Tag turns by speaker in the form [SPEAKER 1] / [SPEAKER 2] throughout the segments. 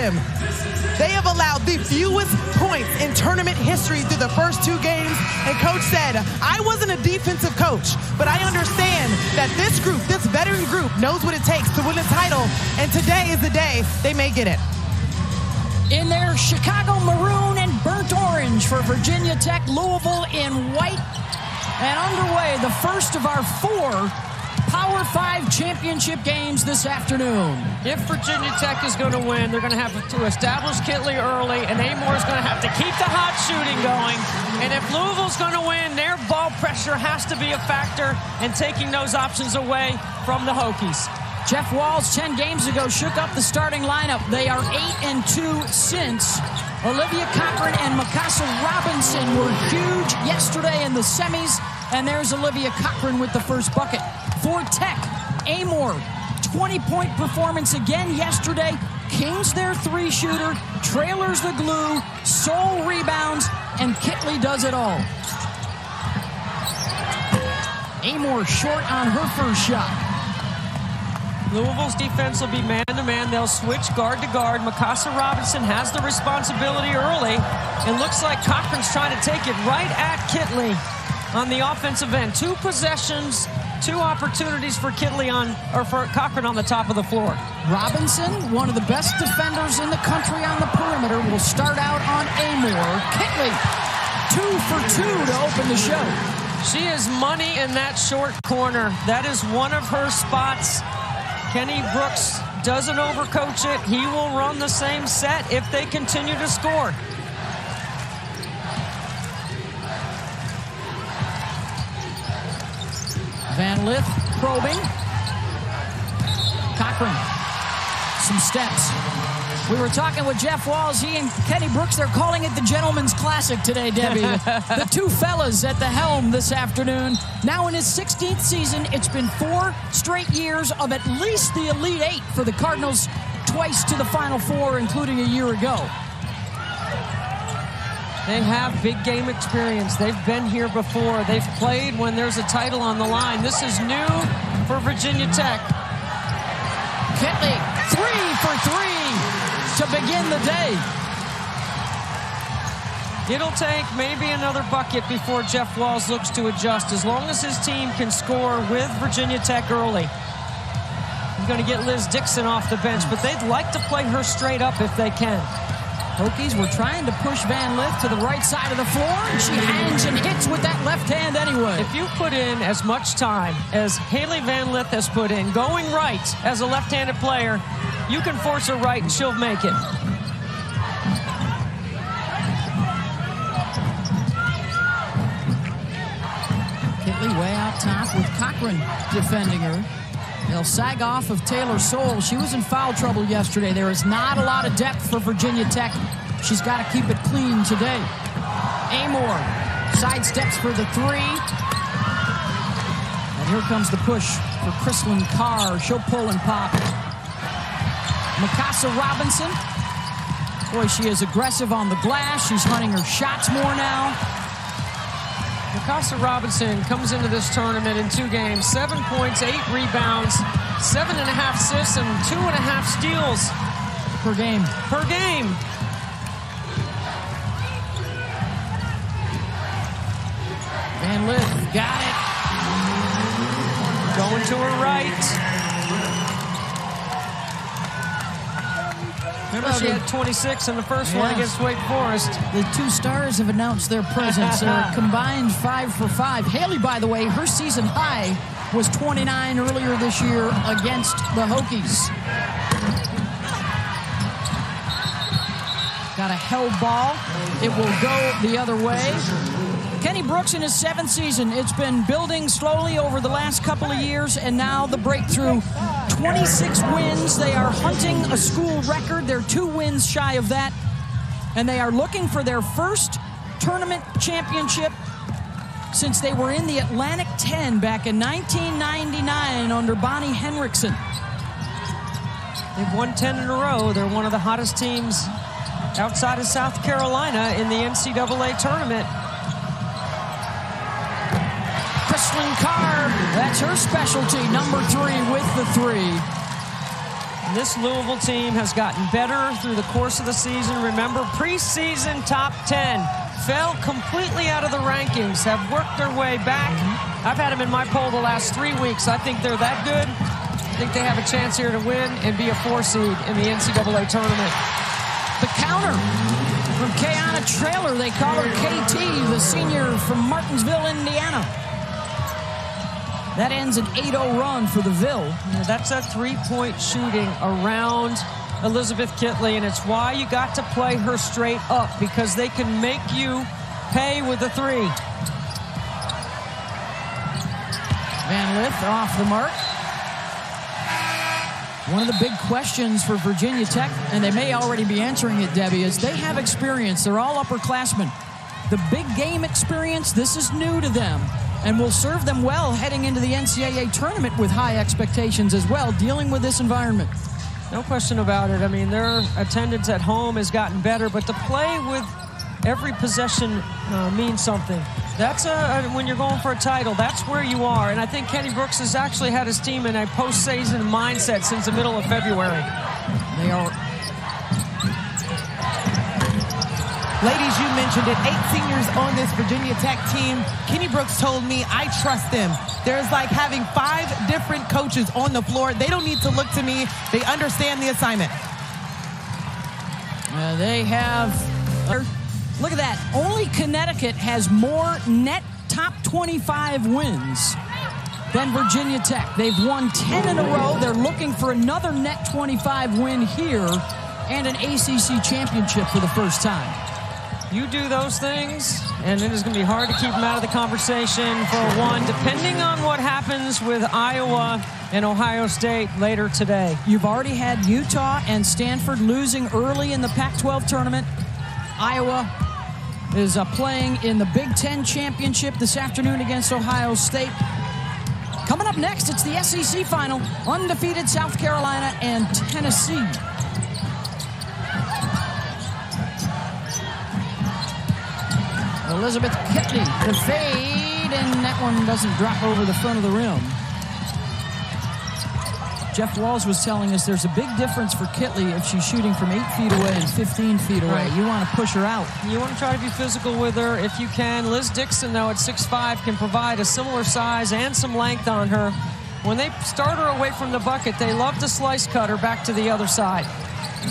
[SPEAKER 1] them. They have allowed the fewest points in tournament history through the first 2 games. And Coach said, I wasn't a defensive coach, but I understand that this group, this veteran group, knows what it takes to win a title. And today is the day they may get it.
[SPEAKER 2] In their Chicago maroon and burnt orange for Virginia Tech, Louisville in white. And underway, the first of our 4 Power 5 championship games this afternoon.
[SPEAKER 3] If Virginia Tech is going to win, they're going to have to establish Kitley early, and Amoore is going to have to keep the hot shooting going. And if Louisville's going to win, their ball pressure has to be a factor in taking those options away from the Hokies.
[SPEAKER 2] Jeff Walz 10 games ago shook up the starting lineup. They are 8-2 since. Olivia Cochran and Mikasa Robinson were huge yesterday in the semis, and there's Olivia Cochran with the first bucket. For Tech, Amoore, 20-point performance again yesterday. Kings their 3-shooter, trailers the glue, Soule rebounds, and Kitley does it all. Amoore short on her first shot.
[SPEAKER 3] Louisville's defense will be man-to-man. They'll switch guard to guard. Mikasa Robinson has the responsibility early. It looks like Cochran's trying to take it right at Kitley on the offensive end. 2 possessions, 2 opportunities for Kitley for Cochran on the top of the floor. Robinson, one of the best defenders in the country on the perimeter, will start out on Amoore. Kitley, 2 for 2 to open the show. She is money in that short corner. That is one of her spots. Kenny Brooks doesn't overcoach it. He will run the same set if they continue to score.
[SPEAKER 2] Van Lith probing. Cochran, some steps. We were talking with Jeff Walz. He and Kenny Brooks, they're calling it the Gentleman's Classic today, Debbie. The 2 fellas at the helm this afternoon. Now in his 16th season, it's been 4 straight years of at least the Elite 8 for the Cardinals, twice to the Final Four, including a year ago.
[SPEAKER 3] They have big game experience. They've been here before. They've played when there's a title on the line. This is new for Virginia Tech.
[SPEAKER 2] Kitley, 3 for 3 to begin the day.
[SPEAKER 3] It'll take maybe another bucket before Jeff Walz looks to adjust, as long as his team can score with Virginia Tech early. He's going to get Liz Dixon off the bench, but they'd like to play her straight up if they can.
[SPEAKER 2] Hokies were trying to push Van Lith to the right side of the floor, and she hangs and hits with that left hand anyway.
[SPEAKER 3] If you put in as much time as Hailey Van Lith has put in, going right as a left-handed player, you can force her right and she'll make it.
[SPEAKER 2] Kitley way out top with Cochran defending her. They'll sag off of Taylor Soule. She was in foul trouble yesterday. There is not a lot of depth for Virginia Tech. She's got to keep it clean today. Amoore sidesteps for the 3. And here comes the push for Chrislyn Carr. She'll pull and pop. Mikasa Robinson. Boy, she is aggressive on the glass. She's hunting her shots more now.
[SPEAKER 3] Mikasa Robinson comes into this tournament in 2 games, 7 points, 8 rebounds, 7.5 assists, and 2.5 steals
[SPEAKER 2] per game. Van Lith got it.
[SPEAKER 3] Going to her right. Remember, she had 26 in the first one against Wake Forest.
[SPEAKER 2] The 2 stars have announced their presence. They're combined 5 for 5. Hailey, by the way, her season high was 29 earlier this year against the Hokies. Got a held ball. It will go the other way. Kenny Brooks in his 7th season. It's been building slowly over the last couple of years, and now the breakthrough. 26 wins. They are hunting a school record. They're 2 wins shy of that. And they are looking for their first tournament championship since they were in the Atlantic 10 back in 1999 under Bonnie Henriksen.
[SPEAKER 3] They've won 10 in a row. They're one of the hottest teams outside of South Carolina in the NCAA tournament.
[SPEAKER 2] Chrislyn Carr, that's her specialty, number 3 with the 3.
[SPEAKER 3] This Louisville team has gotten better through the course of the season. Remember, preseason top 10. Fell completely out of the rankings, have worked their way back. I've had them in my poll the last 3 weeks. I think they're that good. I think they have a chance here to win and be a 4 seed in the NCAA tournament.
[SPEAKER 2] The counter from Kayana Traylor. They call her KT, the senior from Martinsville, Indiana. That ends an 8-0 run for the Ville.
[SPEAKER 3] Yeah, that's a three-point shooting around Elizabeth Kitley, and it's why you got to play her straight up, because they can make you pay with a 3.
[SPEAKER 2] Van Lith off the mark. One of the big questions for Virginia Tech, and they may already be answering it, Debbie, is they have experience. They're all upperclassmen. The big game experience, this is new to them, and will serve them well heading into the NCAA tournament with high expectations as well, dealing with this environment.
[SPEAKER 3] No question about it. I mean, their attendance at home has gotten better, but to play with every possession means something. That's when you're going for a title, that's where you are. And I think Kenny Brooks has actually had his team in a postseason mindset since the middle of February.
[SPEAKER 2] They are.
[SPEAKER 1] Ladies, you mentioned it, 8 seniors on this Virginia Tech team. Kenny Brooks told me, I trust them. There's like having 5 different coaches on the floor. They don't need to look to me. They understand the assignment.
[SPEAKER 2] They have, look at that. Only Connecticut has more net top 25 wins than Virginia Tech. They've won 10 in a row. They're looking for another net 25 win here and an ACC championship for the first time.
[SPEAKER 3] You do those things, and it is going to be hard to keep them out of the conversation for one, depending on what happens with Iowa and Ohio State later today.
[SPEAKER 2] You've already had Utah and Stanford losing early in the Pac-12 tournament. Iowa is playing in the Big Ten championship this afternoon against Ohio State. Coming up next, it's the SEC final. Undefeated South Carolina and Tennessee. Elizabeth Kitley, the fade, and that one doesn't drop over the front of the rim. Jeff Walls was telling us there's a big difference for Kitley if she's shooting from 8 feet away and 15 feet away.
[SPEAKER 3] Right.
[SPEAKER 2] You want to push her out.
[SPEAKER 3] You want to try to be physical with her if you can. Liz Dixon, though, at 6'5", can provide a similar size and some length on her. When they start her away from the bucket, they love to slice cut her back to the other side.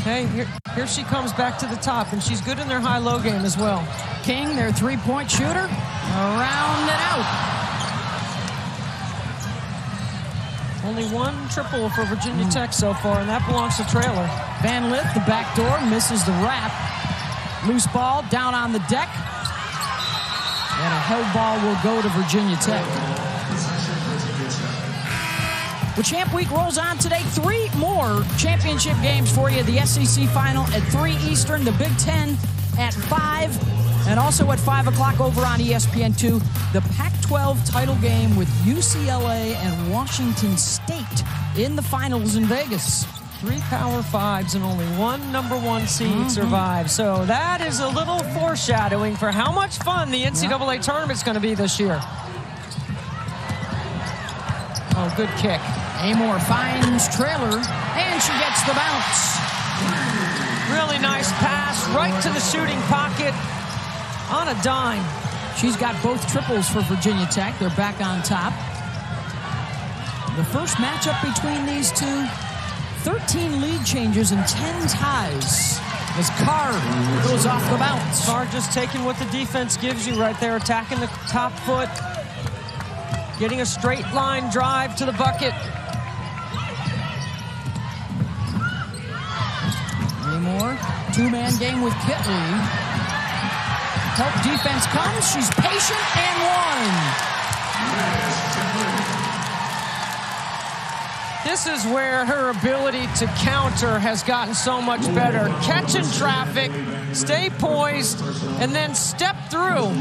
[SPEAKER 3] Okay, here she comes back to the top, and she's good in their high-low game as well.
[SPEAKER 2] King, their three-point shooter, around and out.
[SPEAKER 3] Only 1 triple for Virginia Tech so far, and that belongs to Traylor.
[SPEAKER 2] Van Lith, the back door, misses the wrap. Loose ball down on the deck. And a held ball will go to Virginia Tech. Well, Champ Week rolls on today. 3 more championship games for you. The SEC final at 3 Eastern, the Big Ten at 5, and also at 5 o'clock over on ESPN2, the Pac-12 title game with UCLA and Washington State in the finals in Vegas.
[SPEAKER 3] 3 Power 5s and only 1 number 1 seed survives. So that is a little foreshadowing for how much fun the NCAA tournament's going to be this year. Oh, good kick.
[SPEAKER 2] Amoore finds Traylor, and she gets the bounce.
[SPEAKER 3] Really nice pass right to the shooting pocket on a dime.
[SPEAKER 2] She's got both triples for Virginia Tech. They're back on top. The first matchup between these two, 13 lead changes and 10 ties. As Carr goes off the bounce.
[SPEAKER 3] Carr just taking what the defense gives you right there, attacking the top foot, getting a straight line drive to the bucket.
[SPEAKER 2] Amoore, 2-man game with Kitley. Help defense comes. She's patient and one.
[SPEAKER 3] This is where her ability to counter has gotten so much better. Catching traffic, stay poised, and then step through.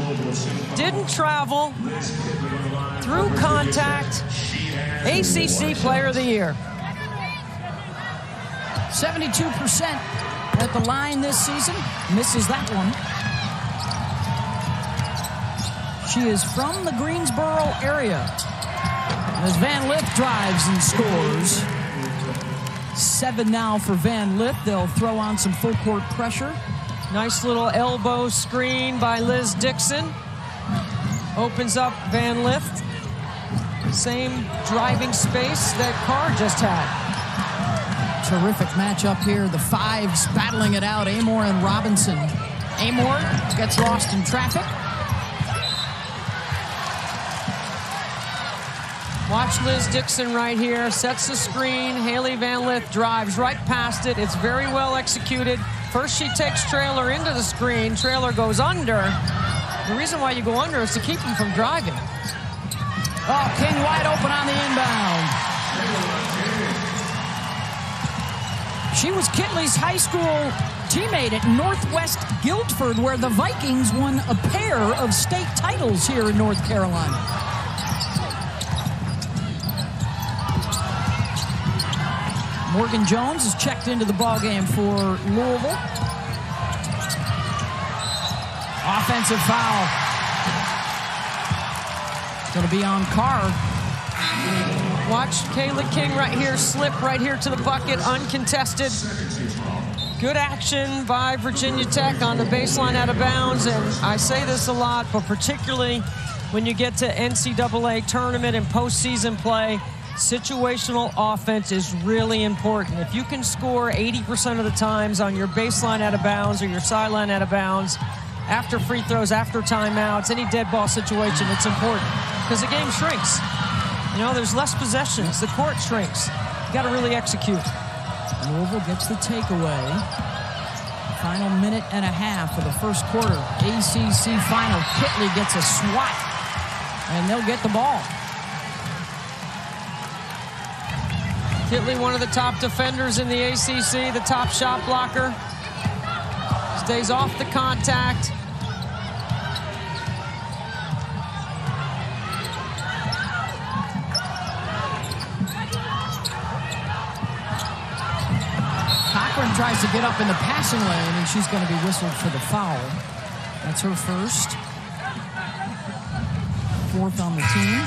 [SPEAKER 3] Didn't travel, through contact. ACC Player of the Year.
[SPEAKER 2] 72% at the line this season. Misses that one. She is from the Greensboro area. As Van Lith drives and scores. 7 now for Van Lith. They'll throw on some full court pressure.
[SPEAKER 3] Nice little elbow screen by Liz Dixon. Opens up Van Lith. Same driving space that Carr just had.
[SPEAKER 2] Terrific matchup here. The fives battling it out, Amoore and Robinson. Amoore gets lost in traffic.
[SPEAKER 3] Watch Liz Dixon right here. Sets the screen. Hailey Van Lith drives right past it. It's very well executed. First she takes Traylor into the screen. Traylor goes under. The reason why you go under is to keep him from driving.
[SPEAKER 2] Oh, King wide open on the inbound. She was Kitley's high school teammate at Northwest Guildford, where the Vikings won a pair of state titles here in North Carolina. Morgan Jones is checked into the ballgame for Louisville. Offensive foul. It's going to be on Carr.
[SPEAKER 3] Watch Kayla King right here, slip right here to the bucket, uncontested. Good action by Virginia Tech on the baseline out of bounds. And I say this a lot, but particularly when you get to NCAA tournament and postseason play, situational offense is really important. If you can score 80% of the times on your baseline out of bounds or your sideline out of bounds, after free throws, after timeouts, any dead ball situation, it's important because the game shrinks. You know, there's less possessions. The court shrinks. You got to really execute.
[SPEAKER 2] Louisville gets the takeaway. Final minute and a half of the first quarter. ACC final. Kitley gets a swat, and they'll get the ball.
[SPEAKER 3] Kitley, one of the top defenders in the ACC, the top shot blocker. Stays off the contact.
[SPEAKER 2] Cochran tries to get up in the passing lane, and she's going to be whistled for the foul. That's her first. Fourth on the team.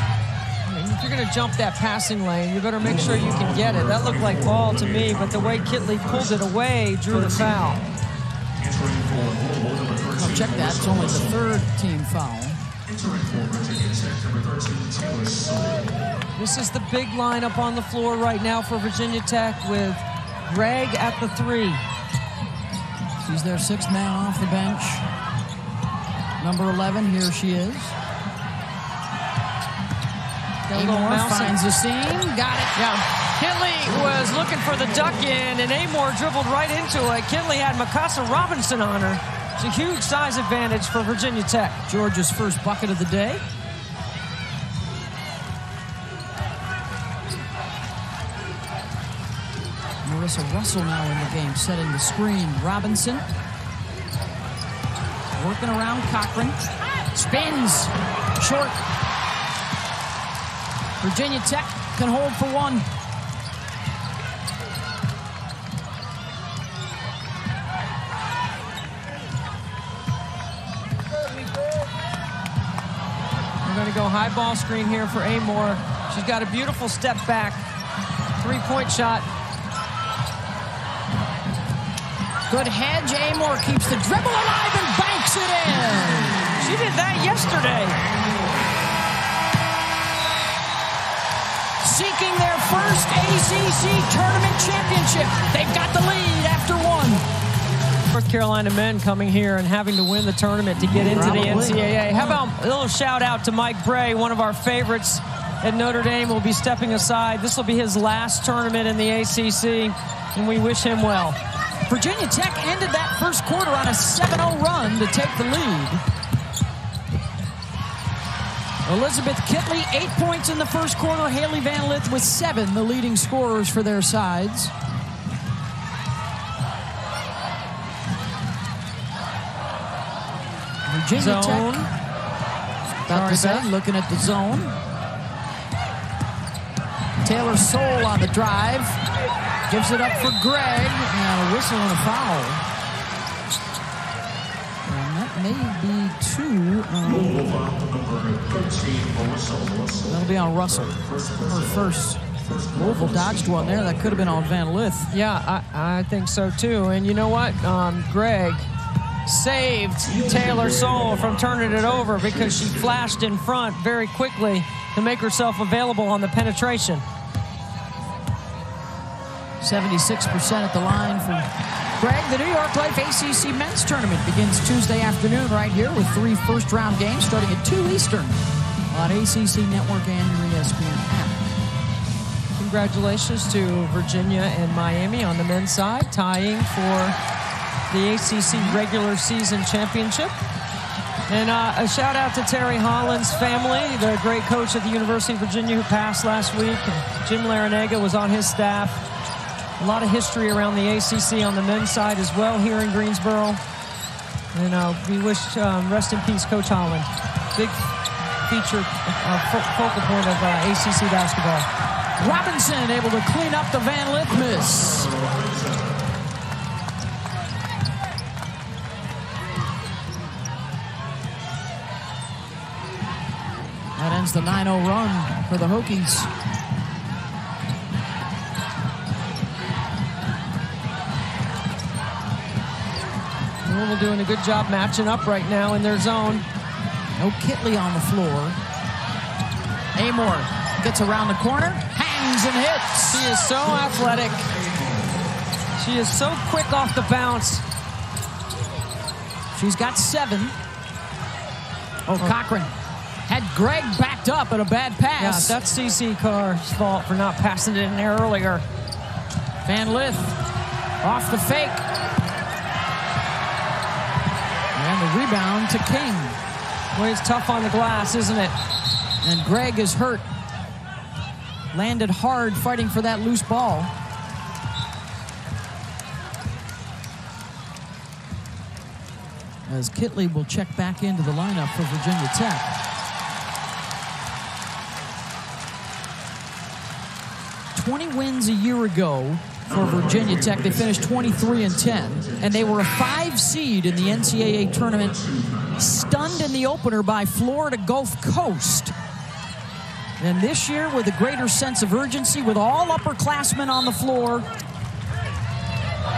[SPEAKER 3] If you're going to jump that passing lane, you better make sure you can get it. That looked like ball to me, but the way Kitley pulled it away drew the foul.
[SPEAKER 2] I'll check that. It's only the third team foul.
[SPEAKER 3] This is the big lineup on the floor right now for Virginia Tech with Greg at the 3.
[SPEAKER 2] She's their 6th man off the bench. Number 11, here she is. Amoore finds the seam. Got it.
[SPEAKER 3] Yeah. Kitley was looking for the duck in, and Amoore dribbled right into it. Kitley had Mikasa Robinson on her. It's a huge size advantage for Virginia Tech.
[SPEAKER 2] Georgia's first bucket of the day. Marissa Russell now in the game, setting the screen. Robinson working around Cochran. Spins. Short. Virginia Tech can hold for one.
[SPEAKER 3] We're going to go high ball screen here for Amoore. She's got a beautiful step back. 3-point shot.
[SPEAKER 2] Good hedge. Amoore keeps the dribble alive and banks it in.
[SPEAKER 3] She did that yesterday.
[SPEAKER 2] Seeking their first ACC tournament championship. They've got the lead after one.
[SPEAKER 3] North Carolina men coming here and having to win the tournament to get into the NCAA. How about a little shout out to Mike Bray, one of our favorites at Notre Dame, will be stepping aside. This will be his last tournament in the ACC, and we wish him well.
[SPEAKER 2] Virginia Tech ended that first quarter on a 7-0 run to take the lead. Elizabeth Kitley, 8 points in the first quarter. Hailey Van Lith with 7, the leading scorers for their sides. Virginia
[SPEAKER 3] Zone.
[SPEAKER 2] Tech, about to say, looking at the zone. Taylor Soule on the drive. Gives it up for Greg, and a whistle and a foul. And that may be 2. That'll be on Russell. Her first Louisville dodged one there. That could have been on Van Lith.
[SPEAKER 3] Yeah, I think so too. And you know what? Greg saved Taylor Soule from turning it over because she flashed in front very quickly to make herself available on the penetration.
[SPEAKER 2] 76% at the line for Greg. The New York Life ACC Men's Tournament begins Tuesday afternoon right here with 3 first-round games starting at 2 Eastern on ACC Network and your ESPN app.
[SPEAKER 3] Congratulations to Virginia and Miami on the men's side, tying for the ACC regular season championship. And a shout out to Terry Holland's family, the great coach at the University of Virginia who passed last week. And Jim Larinaga was on his staff. A lot of history around the ACC on the men's side as well here in Greensboro. And we wish rest in peace, Coach Holland. Big feature, focal point of ACC basketball.
[SPEAKER 2] Robinson able to clean up the Van Lith miss. That ends the 9-0 run for the Hokies.
[SPEAKER 3] Louisville doing a good job matching up right now in their zone.
[SPEAKER 2] No Kitley on the floor. Amoore gets around the corner, hangs and hits.
[SPEAKER 3] She is so athletic. She is so quick off the bounce.
[SPEAKER 2] She's got 7. Cochran had Greg backed up at a bad pass.
[SPEAKER 3] Yeah, that's CC Carr's fault for not passing it in there earlier.
[SPEAKER 2] Van Lith off the fake. And the rebound to King.
[SPEAKER 3] Boy, it's tough on the glass, isn't it?
[SPEAKER 2] And Greg is hurt. Landed hard fighting for that loose ball. As Kitley will check back into the lineup for Virginia Tech. "20 wins a year ago for Virginia Tech. They finished 23-10, and they were a 5 seed in the NCAA tournament, stunned in the opener by Florida Gulf Coast. And this year, with a greater sense of urgency, with all upperclassmen on the floor,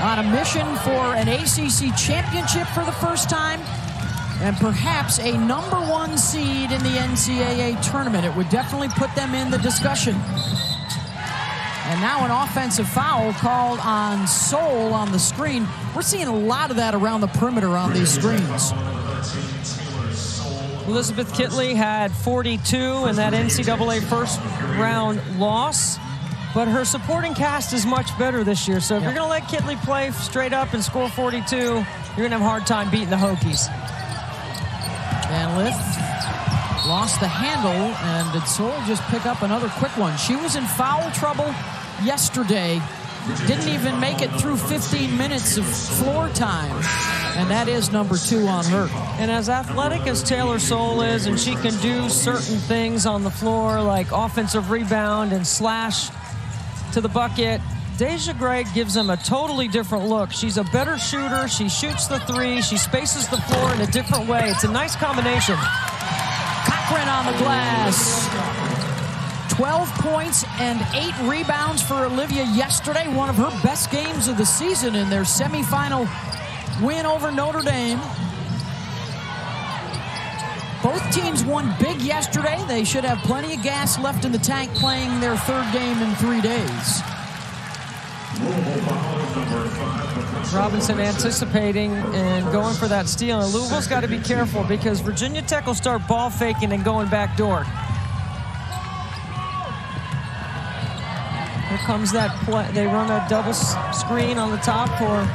[SPEAKER 2] on a mission for an ACC championship for the first time, and perhaps a #1 seed in the NCAA tournament. It would definitely put them in the discussion. And now an offensive foul called on Soule on the screen. We're seeing a lot of that around the perimeter on these screens.
[SPEAKER 3] Elizabeth Kitley had 42 in that NCAA first round loss, but her supporting cast is much better this year. So if you're going to let Kitley play straight up and score 42, you're going to have a hard time beating the Hokies.
[SPEAKER 2] Van Lith lost the handle, and did Soule just pick up another quick one? She was in foul trouble yesterday. Didn't even make it through 15 minutes of floor time. And that is #2 on her.
[SPEAKER 3] And as athletic as Taylor Soule is, and she can do certain things on the floor like offensive rebound and slash to the bucket, Deja Gregg gives them a totally different look. She's a better shooter. She shoots the 3. She spaces the floor in a different way. It's a nice combination.
[SPEAKER 2] Cochran on the glass. 12 points and 8 rebounds for Olivia yesterday. One of her best games of the season in their semifinal win over Notre Dame. Both teams won big yesterday. They should have plenty of gas left in the tank playing their 3rd game in 3 days.
[SPEAKER 3] Robinson anticipating and going for that steal. And Louisville's got to be careful because Virginia Tech will start ball faking and going back door. Here comes that play. They run a double screen on the top for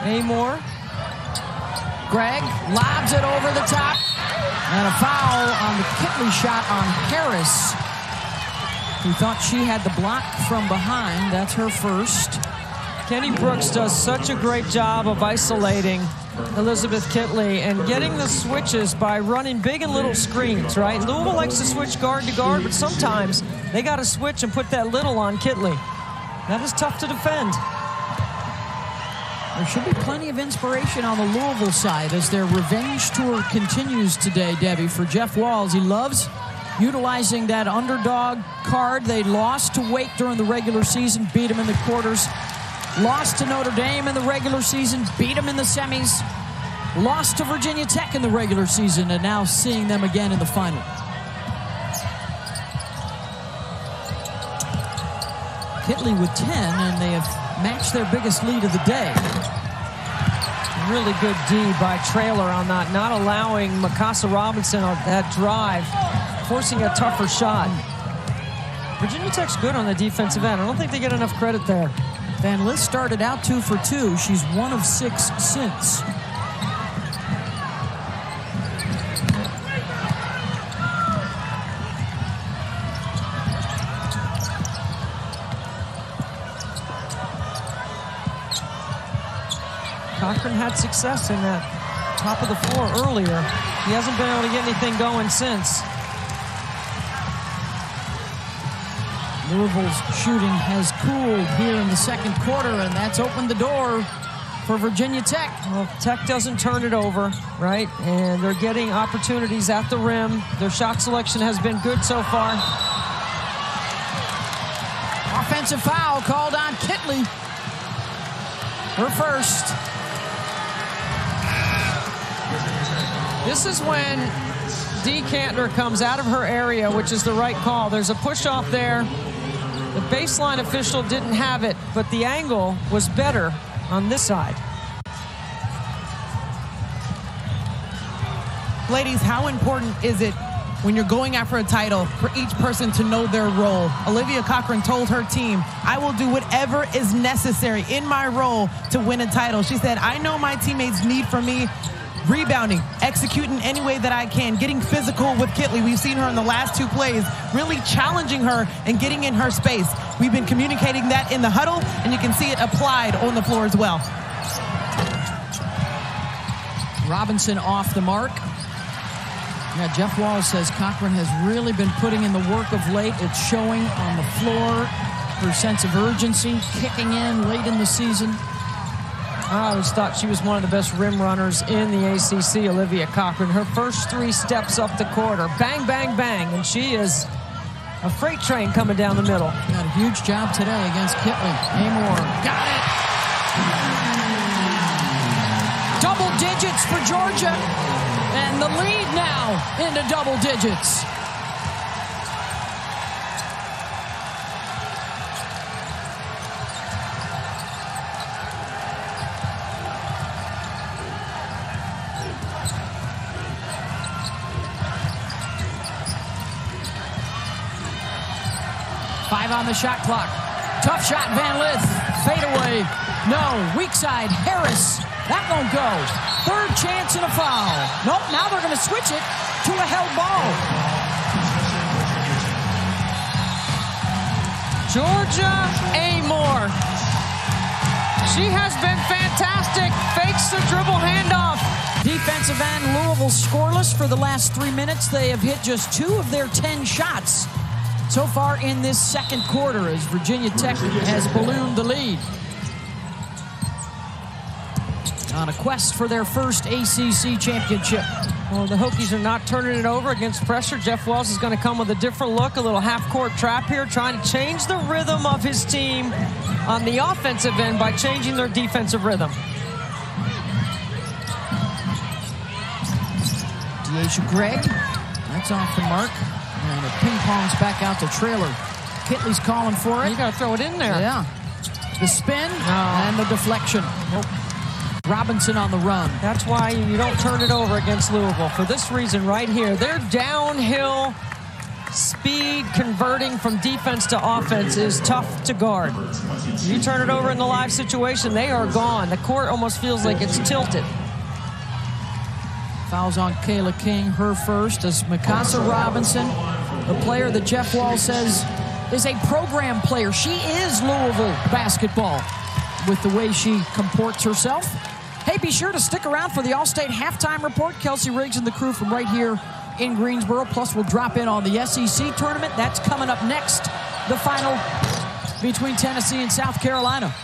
[SPEAKER 3] Amoore.
[SPEAKER 2] Greg lobs it over the top. And a foul on the Kitley shot on Harris, who thought she had the block from behind. That's her first.
[SPEAKER 3] Kenny Brooks does such a great job of isolating Elizabeth Kitley and getting the switches by running big and little screens, right? Louisville likes to switch guard to guard, but sometimes they got to switch and put that little on Kitley. That is tough to defend.
[SPEAKER 2] There should be plenty of inspiration on the Louisville side as their revenge tour continues today, Debbie. For Jeff Walls, he loves utilizing that underdog card. They lost to Wake during the regular season, beat them in the quarters. Lost to Notre Dame in the regular season, beat them in the semis. Lost to Virginia Tech in the regular season, and now seeing them again in the final. Kitley with 10, and they have matched their biggest lead of the day.
[SPEAKER 3] Really good D by Traylor on that, not allowing Mikasa Robinson on that drive, forcing a tougher shot. Virginia Tech's good on the defensive end. I don't think they get enough credit there.
[SPEAKER 2] Van Lith started out 2 for 2. She's 1 of 6 since.
[SPEAKER 3] Cochran had success in that top of the floor earlier. He hasn't been able to get anything going since.
[SPEAKER 2] Louisville's shooting has cooled here in the second quarter, and that's opened the door for Virginia Tech.
[SPEAKER 3] Well, Tech doesn't turn it over, right? And they're getting opportunities at the rim. Their shot selection has been good so far.
[SPEAKER 2] Offensive foul called on Kitley. Her first.
[SPEAKER 3] This is when Dee Cantner comes out of her area, which is the right call. There's a push-off there. The baseline official didn't have it, but the angle was better on this side.
[SPEAKER 1] Ladies, how important is it when you're going after a title for each person to know their role? Olivia Cochran told her team, I will do whatever is necessary in my role to win a title. She said, I know my teammates need from me rebounding, executing any way that I can, getting physical with Kitley. We've seen her in the last 2 plays, really challenging her and getting in her space. We've been communicating that in the huddle, and you can see it applied on the floor as well.
[SPEAKER 2] Robinson off the mark. Yeah, Jeff Walls says Cochran has really been putting in the work of late. It's showing on the floor. Her sense of urgency kicking in late in the season.
[SPEAKER 3] I always thought she was one of the best rim runners in the ACC, Olivia Cochran. Her first 3 steps up the court are bang, bang, bang, and she is a freight train coming down the middle.
[SPEAKER 2] Got a huge job today against Kitley. Amoore got it. Double digits for Georgia, and the lead now into double digits. On the shot clock. Tough shot, Van Lith. Fade away. No. Weak side, Harris. That won't go. Third chance and a foul. Nope, now they're going to switch it to a held ball.
[SPEAKER 3] Georgia Amoore. She has been fantastic. Fakes the dribble handoff.
[SPEAKER 2] Defensive end, Louisville scoreless for the last 3 minutes. They have hit just 2 of their 10 shots so far in this second quarter as Virginia Tech has ballooned the lead. On a quest for their first ACC championship.
[SPEAKER 3] Well, the Hokies are not turning it over against pressure. Jeff Wells is going to come with a different look, a little half-court trap here, trying to change the rhythm of his team on the offensive end by changing their defensive rhythm.
[SPEAKER 2] Deasia Gregg, that's off the mark. And it ping-pongs back out to Traylor. Kitley's calling for it.
[SPEAKER 3] You got to throw it in there.
[SPEAKER 2] Yeah. The spin and the deflection. Nope. Robinson on the run.
[SPEAKER 3] That's why you don't turn it over against Louisville. For this reason right here, their downhill speed converting from defense to offense is tough to guard. You turn it over in the live situation, they are gone. The court almost feels like it's tilted.
[SPEAKER 2] Fouls on Kayla King, her first, as Mikasa Robinson, the player that Jeff Wall says is a program player. She is Louisville basketball with the way she comports herself. Hey, be sure to stick around for the All-State halftime report. Kelsey Riggs and the crew from right here in Greensboro. Plus, we'll drop in on the SEC tournament. That's coming up next. The final between Tennessee and South Carolina.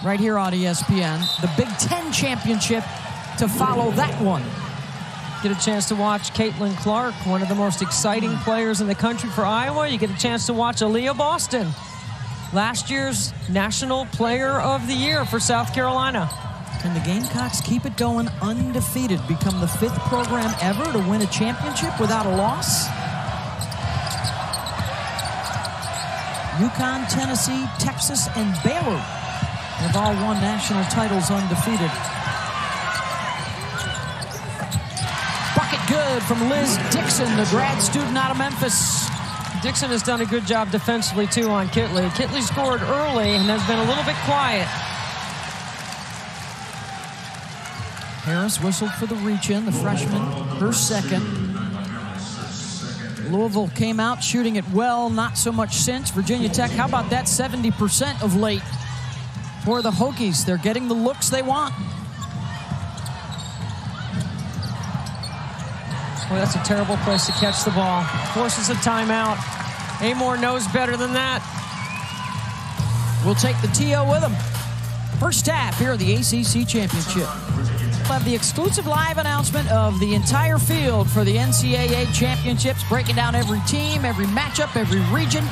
[SPEAKER 2] Right here on ESPN. The Big Ten championship to follow that one.
[SPEAKER 3] Get a chance to watch Chrislyn Carr, one of the most exciting players in the country for Iowa. You get a chance to watch Aaliyah Boston, last year's National Player of the Year for South Carolina.
[SPEAKER 2] Can the Gamecocks keep it going undefeated, become the 5th program ever to win a championship without a loss? UConn, Tennessee, Texas, and Baylor have all won national titles undefeated. Bucket good from Liz Dixon, the grad student out of Memphis.
[SPEAKER 3] Dixon has done a good job defensively, too, on Kitley. Kitley scored early and has been a little bit quiet.
[SPEAKER 2] Harris whistled for the reach-in, the freshman, her second. Louisville came out shooting it well, not so much since. Virginia Tech, how about that 70% of late for the Hokies? They're getting the looks they want.
[SPEAKER 3] Boy, that's a terrible place to catch the ball. Forces a timeout. Amoore knows better than that.
[SPEAKER 2] We'll take the TO with him. First half here at the ACC Championship. We'll have the exclusive live announcement of the entire field for the NCAA Championships, breaking down every team, every matchup, every region.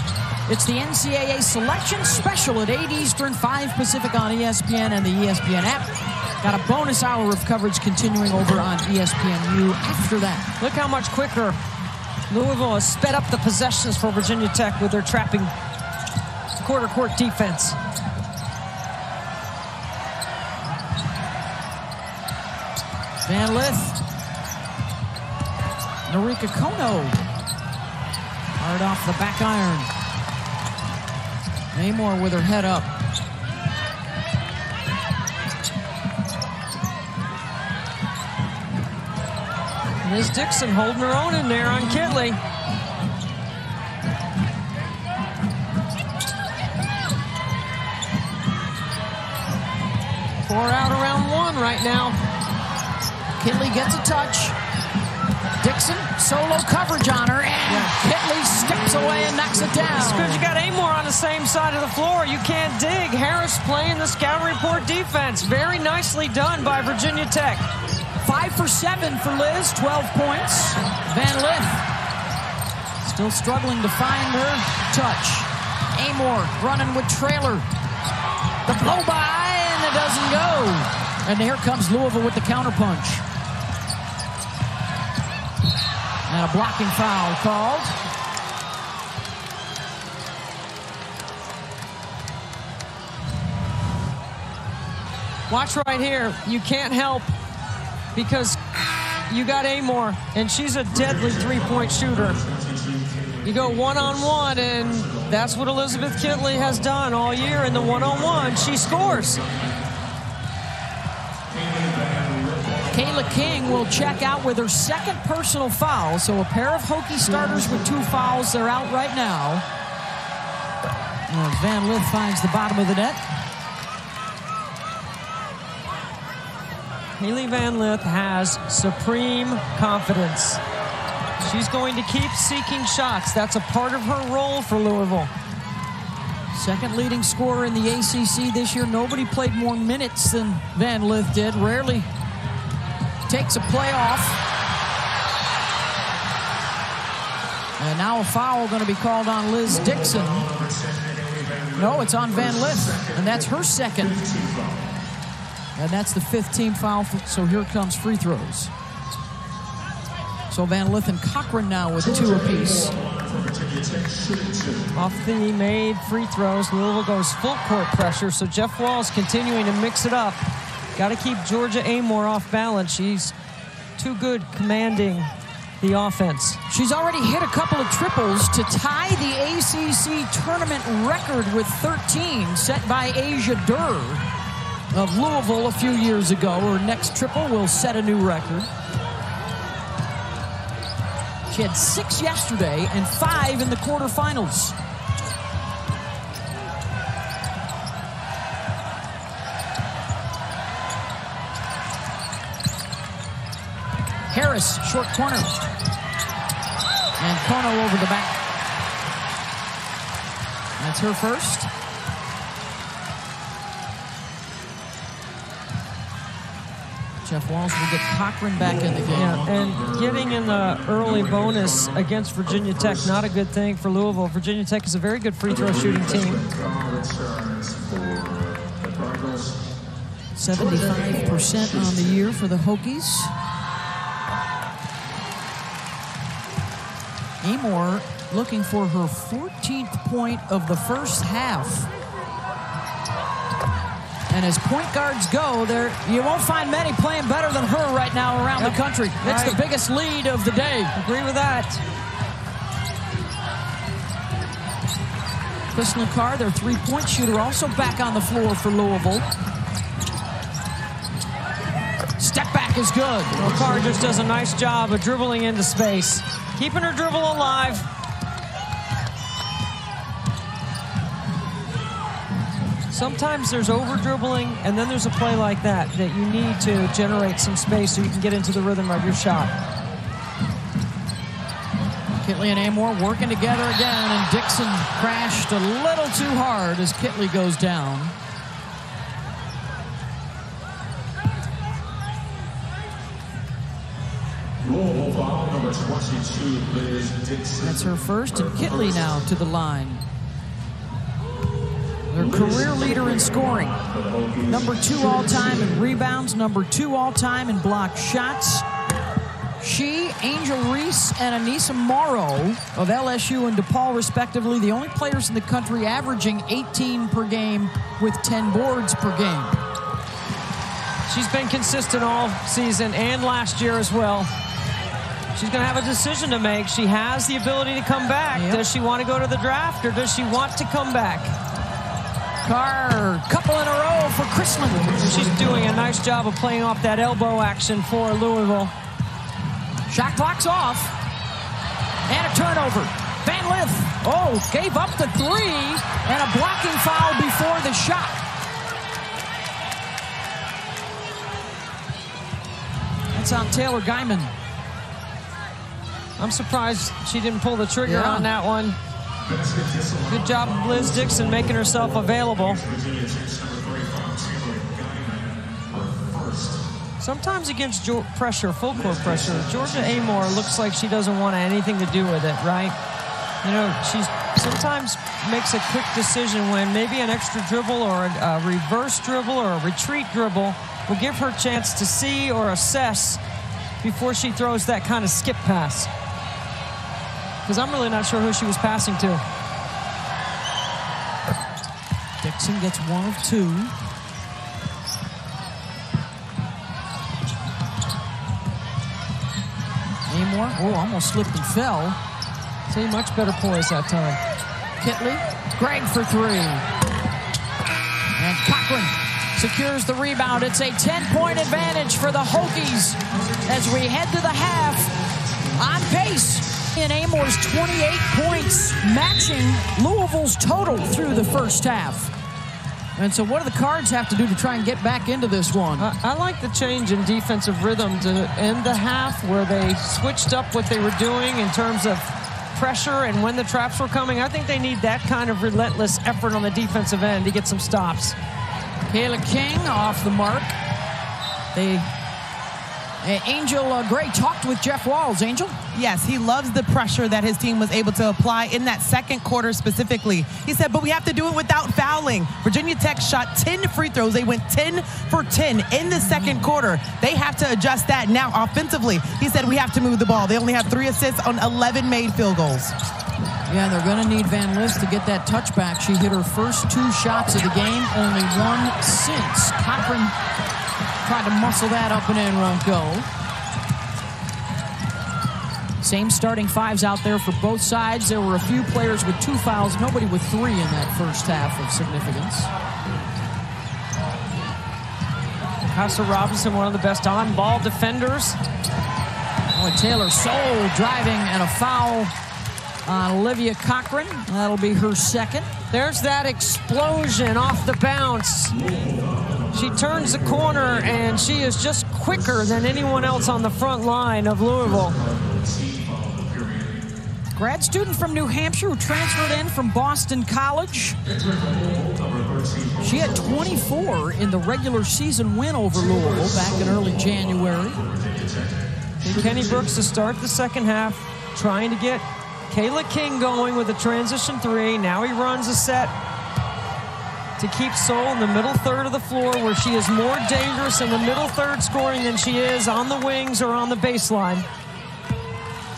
[SPEAKER 2] It's the NCAA Selection Special at 8 Eastern, 5 Pacific on ESPN and the ESPN app. Got a bonus hour of coverage continuing over on ESPNU after that.
[SPEAKER 3] Look how much quicker Louisville has sped up the possessions for Virginia Tech with their trapping quarter court defense.
[SPEAKER 2] Van Lith. Norika Kono. Hard off the back iron. Amoore with her head up.
[SPEAKER 3] Liz Dixon holding her own in there on Kitley. Four out around one right now.
[SPEAKER 2] Kitley gets a touch. Dixon, solo coverage on her, and Kitley steps away and knocks it down.
[SPEAKER 3] It's because you got Amoore on the same side of the floor. You can't dig. Harris playing the scout report defense. Very nicely done by Virginia Tech.
[SPEAKER 2] 5 for 7 for Liz, 12 points. Van Lith still struggling to find her touch. Amoore running with Trailer. The blow by, and it doesn't go. And here comes Louisville with the counterpunch. And a blocking foul called.
[SPEAKER 3] Watch right here. You can't help because you got Amoore, and she's a deadly three-point shooter. You go one-on-one, and that's what Elizabeth Kitley has done all year in the one-on-one. She scores.
[SPEAKER 2] Kayla King will check out with her second personal foul. So a pair of Hokie starters with 2 fouls. They're out right now. And Van Lith finds the bottom of the net.
[SPEAKER 3] Hailey Van Lith has supreme confidence. She's going to keep seeking shots. That's a part of her role for Louisville.
[SPEAKER 2] Second leading scorer in the ACC this year. Nobody played more minutes than Van Lith did. Rarely takes a play off. And now a foul going to be called on Liz Dixon. No, it's on Van Lith, and that's her second. And that's the 5th team foul, so here comes free throws. So Van Lith and Cochran now with 2 apiece.
[SPEAKER 3] Off the made free throws, Louisville goes full court pressure, so Jeff Wall's continuing to mix it up. Got to keep Georgia Amoore off balance. She's too good commanding the offense.
[SPEAKER 2] She's already hit a couple of triples to tie the ACC tournament record with 13 set by Asia Durr of Louisville a few years ago. Her next triple will set a new record. She had 6 yesterday and 5 in the quarterfinals. Harris, short corner. And Kono over the back. That's her first. Jeff Walls will get Cochran back in the game.
[SPEAKER 3] Yeah, and getting in the early bonus against Virginia Tech, not a good thing for Louisville. Virginia Tech is a very good free throw shooting team.
[SPEAKER 2] 75% on the year for the Hokies. Amoore looking for her 14th point of the first half. And as point guards go, you won't find many playing better than her right now around the country. It's the biggest lead of the day.
[SPEAKER 3] Agree with that.
[SPEAKER 2] Chrislyn Carr, their three-point shooter, also back on the floor for Louisville. Step back is good.
[SPEAKER 3] Well, Carr just does a nice job of dribbling into space, keeping her dribble alive. Sometimes there's over-dribbling, and then there's a play like that you need to generate some space so you can get into the rhythm of your shot.
[SPEAKER 2] Kitley and Amoore working together again, and Dixon crashed a little too hard as Kitley goes down.
[SPEAKER 4] Number 22, Liz Dixon.
[SPEAKER 2] That's her first, and Kitley now to the line. Their career leader in scoring. Number 2 all-time in rebounds, number 2 all-time in blocked shots. She, Angel Reese, and Anissa Morrow of LSU and DePaul, respectively, the only players in the country averaging 18 per game with 10 boards per game.
[SPEAKER 3] She's been consistent all season and last year as well. She's going to have a decision to make. She has the ability to come back. Yep. Does she want to go to the draft, or does she want to come back?
[SPEAKER 2] Carr, couple in a row for Chrislyn.
[SPEAKER 3] She's doing a nice job of playing off that elbow action for Louisville.
[SPEAKER 2] Shot clock's off. And a turnover. Van Lith, gave up the 3, and a blocking foul before the shot. That's on Taylor Guyman.
[SPEAKER 3] I'm surprised she didn't pull the trigger on that one. Good job of Liz Dixon making herself available. Sometimes against pressure, full court pressure, Georgia Amoore looks like she doesn't want anything to do with it, right? You know, she sometimes makes a quick decision when maybe an extra dribble or a reverse dribble or a retreat dribble will give her a chance to see or assess before she throws that kind of skip pass. Because I'm really not sure who she was passing to.
[SPEAKER 2] Dixon gets 1 of 2. Amoore, almost slipped and fell.
[SPEAKER 3] See, much better poise that time.
[SPEAKER 2] Kitley, Gregg for 3. And Cochran secures the rebound. It's a 10-point advantage for the Hokies as we head to the half on pace. And Amoore's 28 points, matching Louisville's total through the first half. And so what do the Cards have to do to try and get back into this one?
[SPEAKER 3] I like the change in defensive rhythm to end the half, where they switched up what they were doing in terms of pressure and when the traps were coming. I think they need that kind of relentless effort on the defensive end to get some stops.
[SPEAKER 2] Kayla King off the mark. Angel Gray talked with Jeff Walls. Angel?
[SPEAKER 1] Yes, he loves the pressure that his team was able to apply in that second quarter specifically. He said, but we have to do it without fouling. Virginia Tech shot 10 free throws. They went 10 for 10 in the second quarter. They have to adjust that now offensively. He said we have to move the ball. They only have 3 assists on 11 made field goals.
[SPEAKER 2] Yeah, they're going to need Van Lith to get that touchback. She hit her first 2 shots of the game, only 1 since. Cochran tried to muscle that up and in, won't go. Same starting 5s out there for both sides. There were a few players with 2 fouls, nobody with 3 in that first half of significance.
[SPEAKER 3] Casa Robinson, one of the best on-ball defenders.
[SPEAKER 2] Taylor Soule driving, and a foul on Olivia Cochran. That'll be her second.
[SPEAKER 3] There's that explosion off the bounce. She turns the corner, and she is just quicker than anyone else on the front line of Louisville.
[SPEAKER 2] grad student from New Hampshire who transferred in from Boston College. She had 24 in the regular season win over Louisville back in early January.
[SPEAKER 3] And Kenny Brooks to start the second half, trying to get Kayla King going with a transition three. Now he runs a set to keep Soule in the middle third of the floor, where she is more dangerous in the middle third scoring than she is on the wings or on the baseline.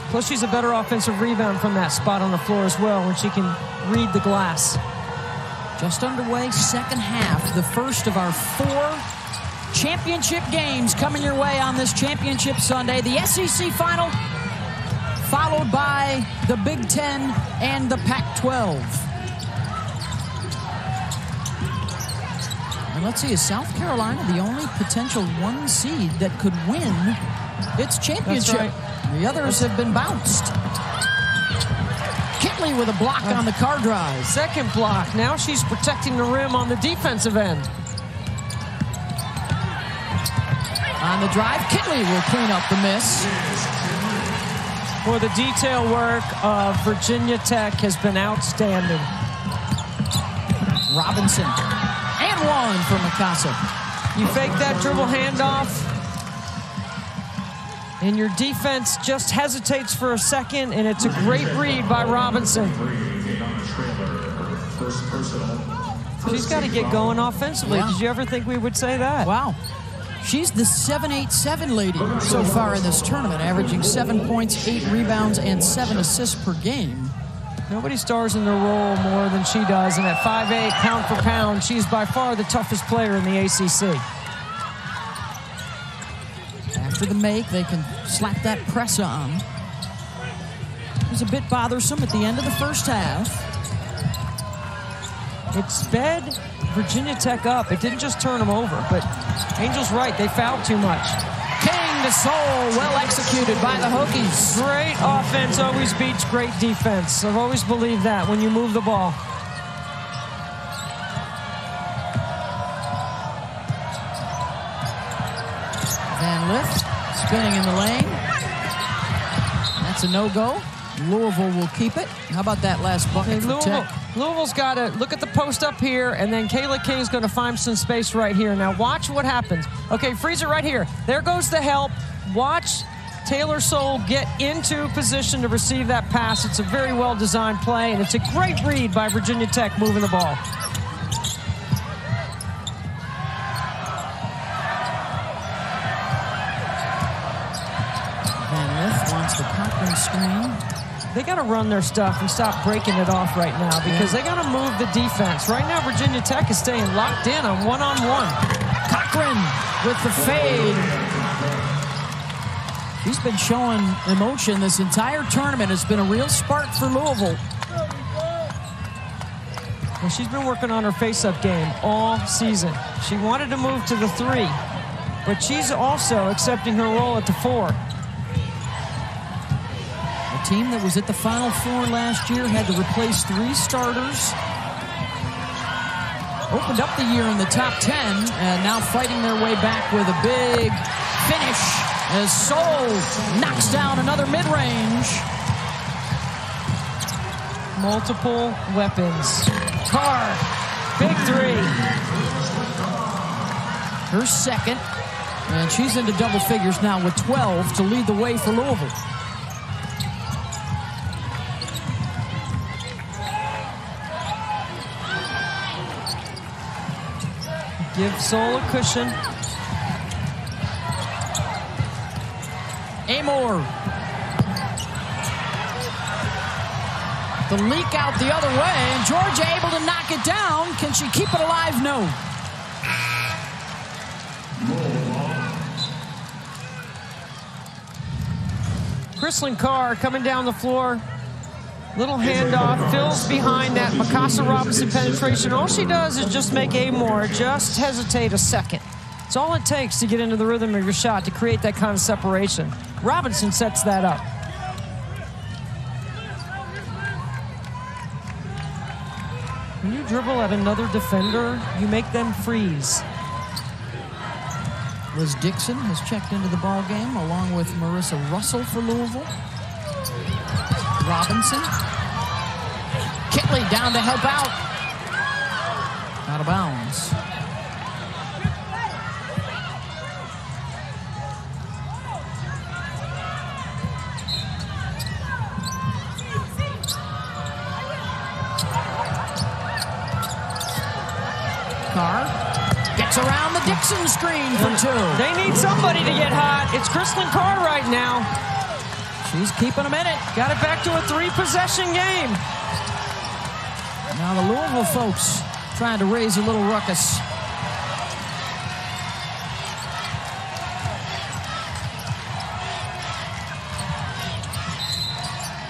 [SPEAKER 3] Plus, she's a better offensive rebound from that spot on the floor as well when she can read the glass.
[SPEAKER 2] Just underway, second half, the first of our 4 championship games coming your way on this championship Sunday. The SEC final, followed by the Big Ten and the Pac-12. And let's see, is South Carolina the only potential 1 seed that could win its championship?
[SPEAKER 3] That's right.
[SPEAKER 2] The others have been bounced. Kitley with a block on the Carr drive.
[SPEAKER 3] Second block. Now she's protecting the rim on the defensive end.
[SPEAKER 2] On the drive, Kitley will clean up the miss.
[SPEAKER 3] Well, the detail work of Virginia Tech has been outstanding.
[SPEAKER 2] Robinson. And one for Mikasa.
[SPEAKER 3] You fake that dribble handoff, and your defense just hesitates for a second, and it's a great read by Robinson. She's got to get going offensively.
[SPEAKER 2] Yeah.
[SPEAKER 3] Did you ever think we would say that?
[SPEAKER 2] Wow. She's the 7-8-7 lady so far in this tournament, averaging 7 points, 8 rebounds, and 7 assists per game.
[SPEAKER 3] Nobody stars in their role more than she does, and at 5'8", pound for pound, she's by far the toughest player in the ACC.
[SPEAKER 2] After the make, they can slap that press on. It was a bit bothersome at the end of the first half.
[SPEAKER 3] It sped Virginia Tech up. It didn't just turn them over, but Angel's right. They fouled too much.
[SPEAKER 2] King to Soule, well executed by the Hokies.
[SPEAKER 3] Great offense always beats great defense. I've always believed that when you move the ball.
[SPEAKER 2] Van Lith spinning in the lane. That's a no-go. Louisville will keep it. How about that last bucket for Tech?
[SPEAKER 3] Louisville's got to look at the post up here, and then Kayla King's going to find some space right here. Now watch what happens. Okay, freeze it right here. There goes the help. Watch Taylor Soule get into position to receive that pass. It's a very well-designed play, and it's a great read by Virginia Tech moving the ball.
[SPEAKER 2] Van Lith wants the Cochran screen.
[SPEAKER 3] They got to run their stuff and stop breaking it off right now because they got to move the defense. Right now, Virginia Tech is staying locked in on one-on-one.
[SPEAKER 2] Cochran with the fade. He's been showing emotion this entire tournament. It's been a real spark for Louisville.
[SPEAKER 3] Well, she's been working on her face-up game all season. She wanted to move to the 3, but she's also accepting her role at the 4.
[SPEAKER 2] A team that was at the Final Four last year had to replace 3 starters. Opened up the year in the top 10, and now fighting their way back with a big finish as Soule knocks down another mid-range.
[SPEAKER 3] Multiple weapons. Carr, big 3.
[SPEAKER 2] Her second, and she's into double figures now with 12 to lead the way for Louisville.
[SPEAKER 3] Give Soule a cushion.
[SPEAKER 2] Amoore. The leak out the other way, and Georgia able to knock it down. Can she keep it alive? No.
[SPEAKER 3] Chrislyn Carr coming down the floor. Little handoff, fills behind that Mikasa Robinson penetration. All she does is just make Amoore just hesitate a second. It's all it takes to get into the rhythm of your shot, to create that kind of separation. Robinson sets that up. When you dribble at another defender, you make them freeze.
[SPEAKER 2] Liz Dixon has checked into the ball game along with Marissa Russell for Louisville. Robinson. Kitley down to help out. Out of bounds. Carr gets around the Dixon screen for 2.
[SPEAKER 3] They need somebody to get hot. It's Chrislyn Carr right now.
[SPEAKER 2] She's keeping them in it.
[SPEAKER 3] Got it back to a 3-possession game.
[SPEAKER 2] Now the Louisville folks trying to raise a little ruckus.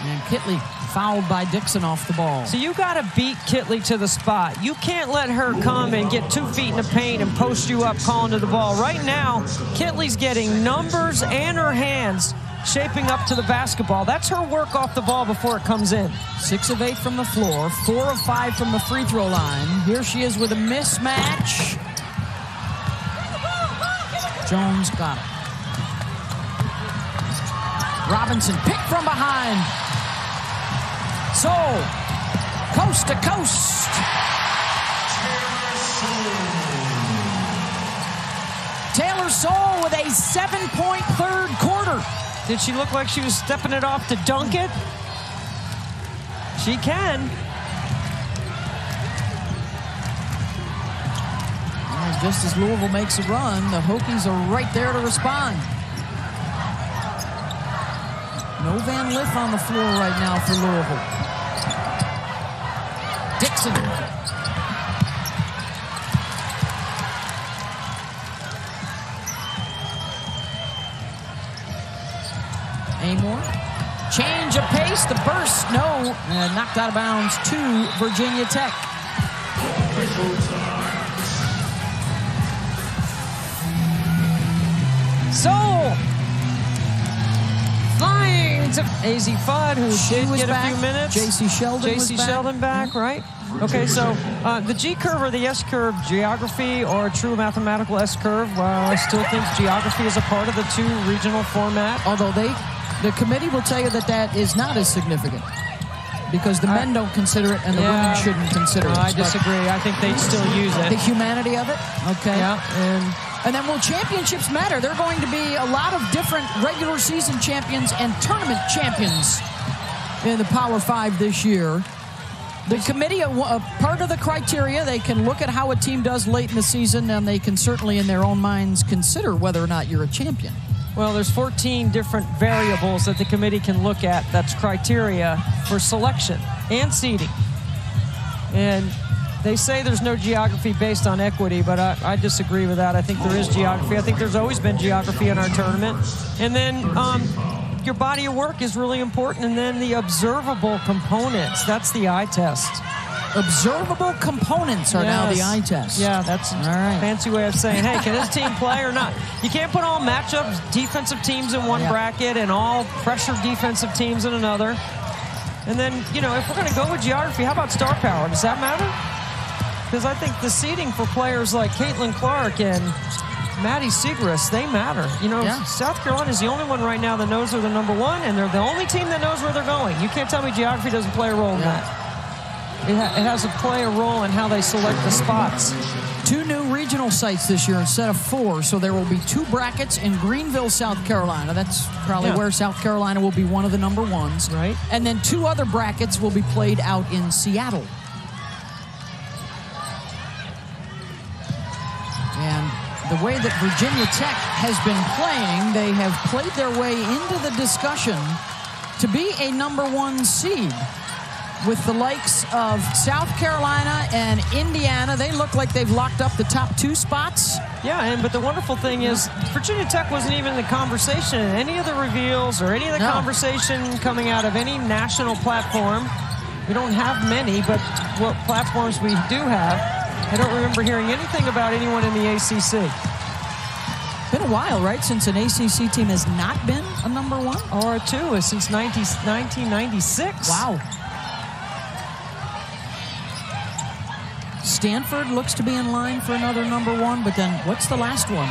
[SPEAKER 2] And Kitley fouled by Dixon off the ball.
[SPEAKER 3] So you got to beat Kitley to the spot. You can't let her come and get 2 feet in the paint and post you up calling to the ball. Right now, Kitley's getting numbers and her hands shaping up to the basketball. That's her work off the ball before it comes in.
[SPEAKER 2] 6 of 8 from the floor, 4 of 5 from the free throw line. Here she is with a mismatch. Jones got it. Robinson picked from behind. Soule, coast to coast. Taylor Soule with a 7-point third quarter.
[SPEAKER 3] Did she look like she was stepping it off to dunk it? She can.
[SPEAKER 2] And just as Louisville makes a run, the Hokies are right there to respond. No Van Lith on the floor right now for Louisville. Dixon. Amoore. Change of pace. The burst. No. Knocked out of bounds to Virginia Tech.
[SPEAKER 3] Soule. Flying to AZ Fudd, who did get
[SPEAKER 2] back.
[SPEAKER 3] A few minutes.
[SPEAKER 2] J.C. Sheldon
[SPEAKER 3] back, right? Okay, so the G curve or the S curve, geography or a true mathematical S curve, well, I still think geography is a part of the 2 regional format.
[SPEAKER 2] Although the committee will tell you that is not as significant because the men don't consider it and the women shouldn't consider it.
[SPEAKER 3] I disagree. I think they'd still use it.
[SPEAKER 2] The humanity of it? Okay.
[SPEAKER 3] Yeah,
[SPEAKER 2] and then will championships matter? There are going to be a lot of different regular season champions and tournament champions in the Power 5 this year. The committee, part of the criteria, they can look at how a team does late in the season, and they can certainly in their own minds consider whether or not you're a champion.
[SPEAKER 3] Well, there's 14 different variables that the committee can look at that's criteria for selection and seeding. And they say there's no geography based on equity, but I disagree with that. I think there is geography. I think there's always been geography in our tournament. And then your body of work is really important. And then the observable components, that's the eye test.
[SPEAKER 2] Observable components are now the eye test.
[SPEAKER 3] Yeah, that's a fancy way of saying, hey, can this team play or not? You can't put all matchups, defensive teams in one bracket and all pressure defensive teams in another. And then, if we're going to go with geography, how about star power? Does that matter? Because I think the seeding for players like Caitlin Clark and Maddie Siegrist, they matter. South Carolina is the only one right now that knows they're the number 1, and they're the only team that knows where they're going. You can't tell me geography doesn't play a role in that. It has to play a role in how they select the spots.
[SPEAKER 2] 2 new regional sites this year instead of 4, so there will be 2 brackets in Greenville, South Carolina. That's probably where South Carolina will be one of the number 1s.
[SPEAKER 3] Right.
[SPEAKER 2] And then 2 other brackets will be played out in Seattle. And the way that Virginia Tech has been playing, they have played their way into the discussion to be a number 1 seed. With the likes of South Carolina and Indiana, they look like they've locked up the top 2 spots.
[SPEAKER 3] Yeah, but the wonderful thing is Virginia Tech wasn't even in the conversation in any of the reveals or any of the conversation coming out of any national platform. We don't have many, but what platforms we do have, I don't remember hearing anything about anyone in the ACC.
[SPEAKER 2] Been a while, right, since an ACC team has not been a number 1?
[SPEAKER 3] Or a 2, since 1996.
[SPEAKER 2] Wow. Stanford looks to be in line for another number 1, but then what's the last one?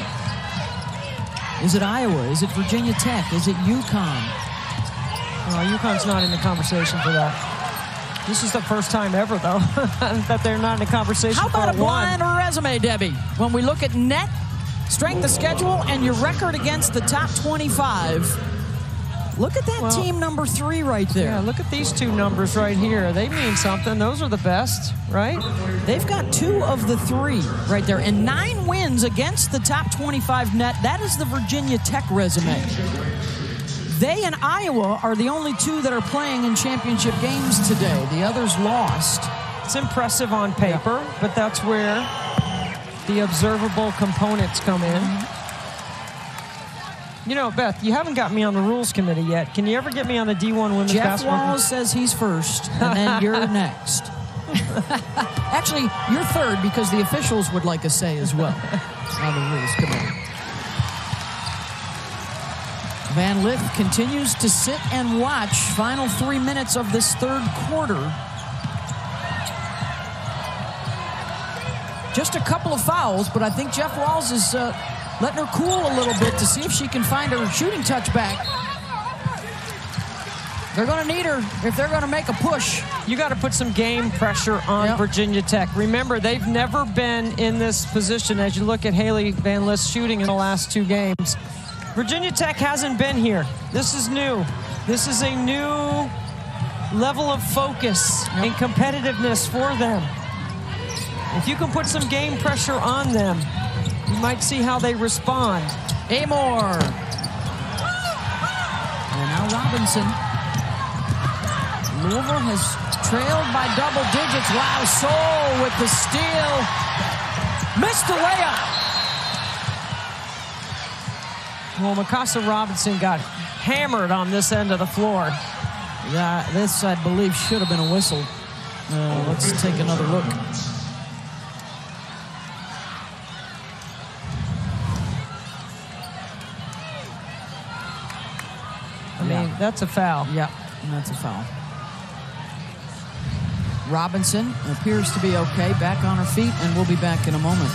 [SPEAKER 2] Is it Iowa? Is it Virginia Tech? Is it UConn?
[SPEAKER 3] UConn's not in the conversation for that. This is the first time ever, though, that they're not in the conversation.
[SPEAKER 2] How about
[SPEAKER 3] for
[SPEAKER 2] a blind resume, Debbie? When we look at net, strength of schedule, and your record against the top 25, look at that team number 3 right there.
[SPEAKER 3] Yeah, look at these 2 numbers right here. They mean something. Those are the best, right?
[SPEAKER 2] They've got 2 of the 3 right there, and 9 wins against the top 25 net. That is the Virginia Tech resume. They and Iowa are the only 2 that are playing in championship games today. The others lost.
[SPEAKER 3] It's impressive on paper, but that's where the observable components come in. You know, Beth, you haven't got me on the rules committee yet. Can you ever get me on the D1 women's basketball?
[SPEAKER 2] Jeff Walls says he's first, and then you're next. Actually, you're third because the officials would like a say as well on the rules committee. Van Lith continues to sit and watch. Final 3 minutes of this third quarter. Just a couple of fouls, but I think Jeff Walls is letting her cool a little bit to see if she can find her shooting touch back. They're going to need her if they're going to make a push.
[SPEAKER 3] You got to put some game pressure on Virginia Tech. Remember, they've never been in this position as you look at Hailey Van Lith shooting in the last 2 games. Virginia Tech hasn't been here. This is new. This is a new level of focus and competitiveness for them. If you can put some game pressure on them, you might see how they respond.
[SPEAKER 2] Amoore. And now Robinson. Louisville has trailed by double digits. Wow, Soule with the steal. Missed the layup.
[SPEAKER 3] Well, Mikasa Robinson got hammered on this end of the floor.
[SPEAKER 2] Yeah, this, I believe, should have been a whistle. Let's take another look.
[SPEAKER 3] I mean, that's a foul.
[SPEAKER 2] Yeah, that's a foul. Robinson appears to be okay, back on her feet, and we'll be back in a moment.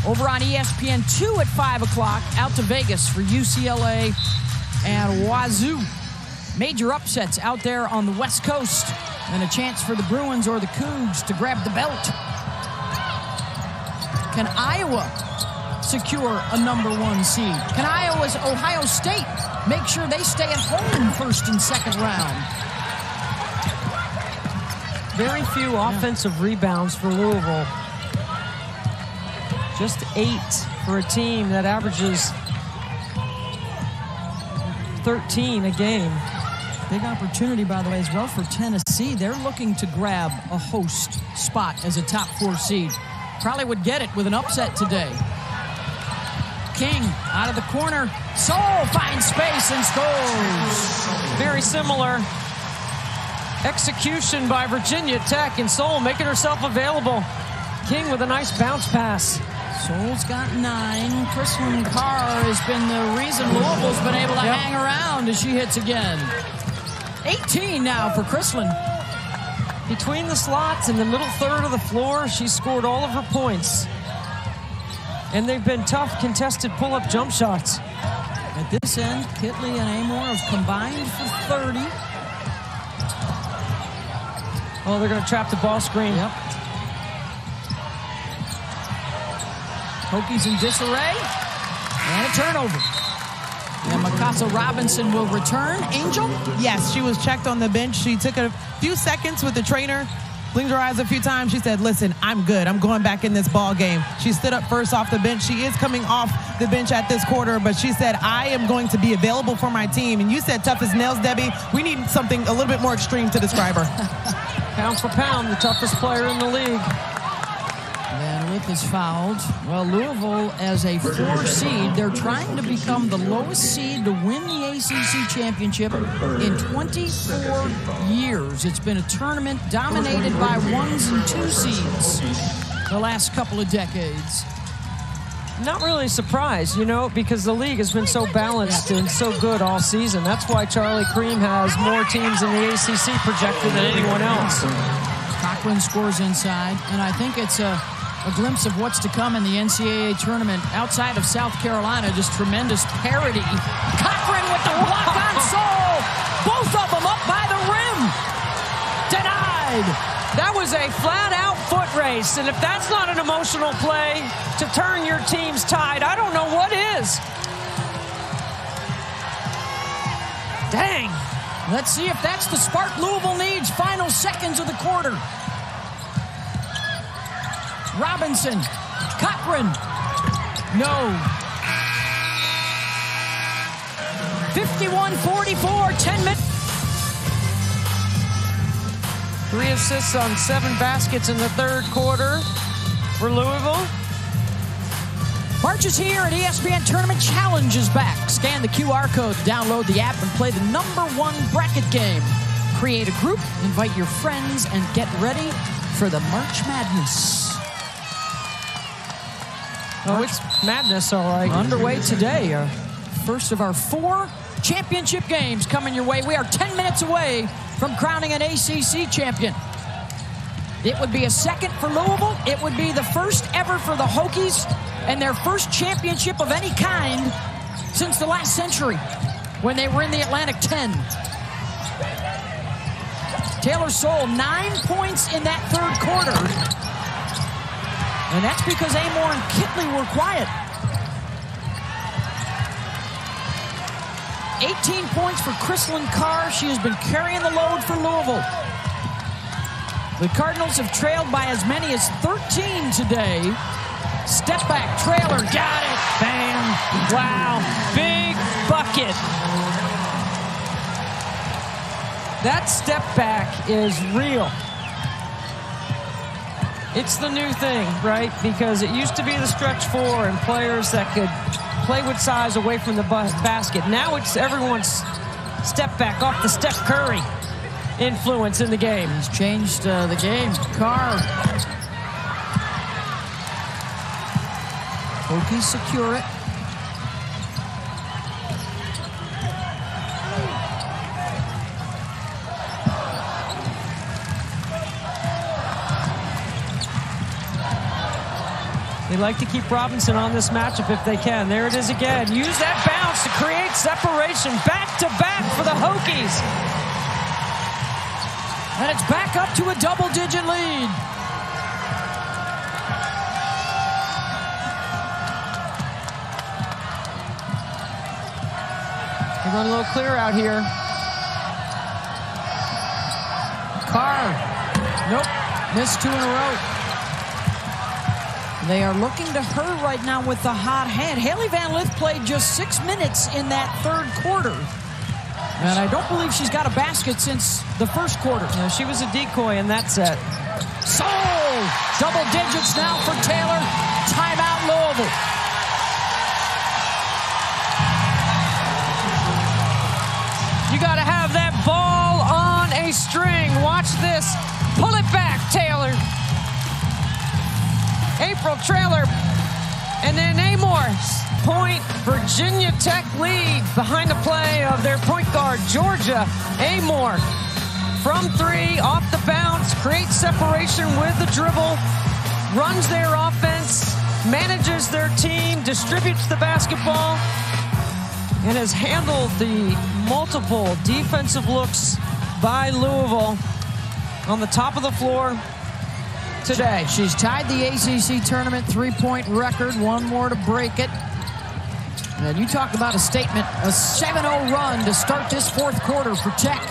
[SPEAKER 2] Over on ESPN 2 at 5 o'clock, out to Vegas for UCLA and Wazoo. Major upsets out there on the West Coast, and a chance for the Bruins or the Cougs to grab the belt. Can Iowa secure a #1 seed? Can Iowa's Ohio State make sure they stay at home first and second round?
[SPEAKER 3] Very few offensive rebounds for Louisville. Just 8 for a team that averages 13 a game.
[SPEAKER 2] Big opportunity, by the way, as well for Tennessee. They're looking to grab a host spot as a top 4 seed. Probably would get it with an upset today. King out of the corner. Soule finds space and scores.
[SPEAKER 3] Very similar execution by Virginia Tech, and Soule making herself available. King with a nice bounce pass.
[SPEAKER 2] Soule's got 9. Chrislyn Carr has been the reason Louisville's been able to hang around as she hits again. 18 now for Chrislyn.
[SPEAKER 3] Between the slots and the middle third of the floor, she scored all of her points. And they've been tough, contested pull-up jump shots.
[SPEAKER 2] At this end, Kitley and Amoore have combined for 30.
[SPEAKER 3] Oh, they're going to trap the ball screen.
[SPEAKER 2] Yep. Hokies in disarray. And a turnover. And Mikasa Robinson will return. Angel?
[SPEAKER 1] Yes, she was checked on the bench. She took a few seconds with the trainer, blinked her eyes a few times. She said, listen, I'm good. I'm going back in this ball game. She stood up first off the bench. She is coming off the bench at this quarter, but she said, I am going to be available for my team. And you said tough as nails, Debbie. We need something a little bit more extreme to describe her.
[SPEAKER 3] Pound for pound, the toughest player in the league.
[SPEAKER 2] Van Lith is fouled. Well, Louisville, as a 4 seed, they're trying to become the lowest seed to win the ACC championship in 24 years. It's been a tournament dominated by 1s and 2 seeds the last couple of decades.
[SPEAKER 3] Not really surprised, you know, because the league has been so balanced and so good all season. That's why Charlie Cream has more teams in the ACC projected than anyone else.
[SPEAKER 2] Cochran scores inside, and I think it's a a glimpse of what's to come in the NCAA tournament outside of South Carolina. Just tremendous parity. Cochran with the block on Soule. Both of them up by the rim. Denied.
[SPEAKER 3] That was a flat-out foot race, and if that's not an emotional play to turn your team's tide, I don't know what is. Dang.
[SPEAKER 2] Let's see if that's the spark Louisville needs. Final seconds of the quarter. Robinson. Cochran. No. 51-44, 10 minutes.
[SPEAKER 3] 3 assists on 7 baskets in the third quarter for Louisville.
[SPEAKER 2] March is here, and ESPN Tournament Challenge is back. Scan the QR code, download the app, and play the #1 bracket game. Create a group, invite your friends, and get ready for the March Madness.
[SPEAKER 3] Oh, it's madness, all right.
[SPEAKER 2] Underway today. First of our 4 championship games coming your way. We are 10 minutes away from crowning an ACC champion. It would be a second for Louisville. It would be the first ever for the Hokies and their first championship of any kind since the last century when they were in the Atlantic 10. Taylor Soule, 9 points in that third quarter. And that's because Amoore and Kitley were quiet. 18 points for Chrislyn Carr. She has been carrying the load for Louisville. The Cardinals have trailed by as many as 13 today. Step back, trailer, got it.
[SPEAKER 3] Bam. Wow. Big bucket. That step back is real. It's the new thing, right? Because it used to be the stretch 4 and players that could play with size away from the basket. Now it's everyone's step back off the Steph Curry influence in the game.
[SPEAKER 2] He's changed the game. Carr. Hokies secure it.
[SPEAKER 3] They like to keep Robinson on this matchup if they can. There it is again. Use that bounce to create separation. Back-to-back for the Hokies.
[SPEAKER 2] And it's back up to a double-digit lead.
[SPEAKER 3] They're going a little clear out here.
[SPEAKER 2] Carr. Nope. Missed 2 in a row. They are looking to her right now with the hot hand. Hailey Van Lith played just 6 minutes in that third quarter. And I don't believe she's got a basket since the first quarter.
[SPEAKER 3] No, she was a decoy in that set.
[SPEAKER 2] Soule! Double digits now for Taylor. Timeout Louisville.
[SPEAKER 3] You got to have that ball on a string. Watch this. Pull it back, Taylor. April trailer, and then Amoore. Point, Virginia Tech lead behind the play of their point guard, Georgia. Amoore from 3, off the bounce, creates separation with the dribble, runs their offense, manages their team, distributes the basketball, and has handled the multiple defensive looks by Louisville on the top of the floor today.
[SPEAKER 2] She's tied the ACC tournament 3-point record. 1 more to break it. And you talk about a statement, a 7-0 run to start this fourth quarter for Tech.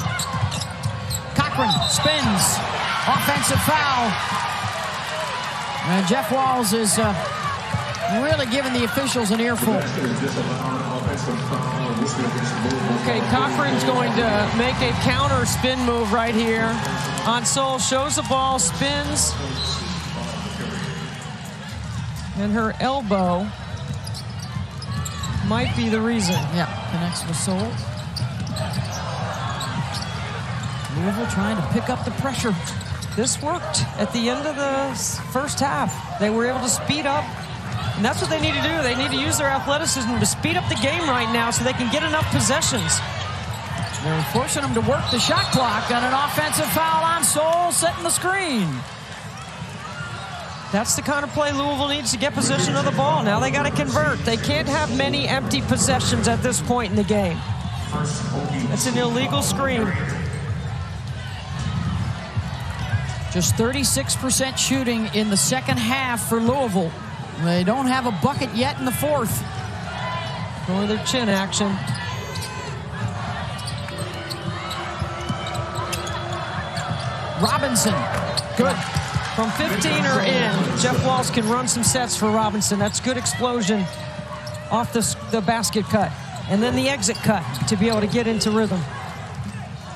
[SPEAKER 2] Cochran spins. Offensive foul. And Jeff Walls is really giving the officials an earful.
[SPEAKER 3] Okay, Cochran's going to make a counter spin move right here on Soule. Shows the ball, spins. And her elbow might be the reason.
[SPEAKER 2] Yeah, connects with Soule. Louisville trying to pick up the pressure.
[SPEAKER 3] This worked at the end of the first half. They were able to speed up. And that's what they need to do. They need to use their athleticism to speed up the game right now so they can get enough possessions.
[SPEAKER 2] They're forcing them to work the shot clock on an offensive foul on Soule, setting the screen.
[SPEAKER 3] That's the kind of play Louisville needs to get possession of the ball. Now they got to convert. They can't have many empty possessions at this point in the game. That's an illegal screen.
[SPEAKER 2] Just 36% shooting in the second half for Louisville. They don't have a bucket yet in the fourth.
[SPEAKER 3] Going their chin action.
[SPEAKER 2] Robinson, good.
[SPEAKER 3] From 15 or in, Jeff Walz can run some sets for Robinson. That's good explosion off the basket cut. And then the exit cut to be able to get into rhythm.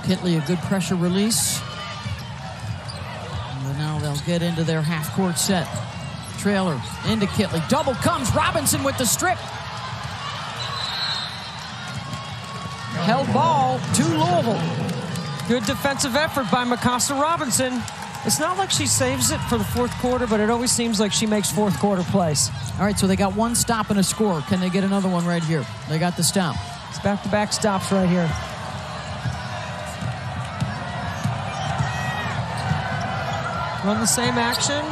[SPEAKER 2] Kitley, a good pressure release. And now they'll get into their half-court set. Trailer into Kitley. Double comes. Robinson with the strip. Held ball to Louisville.
[SPEAKER 3] Good defensive effort by Mikasa Robinson. It's not like she saves it for the fourth quarter, but it always seems like she makes fourth quarter plays.
[SPEAKER 2] All right, so they got one stop and a score. Can they get another one right here? They got the stop.
[SPEAKER 3] It's back-to-back stops right here. Run the same action.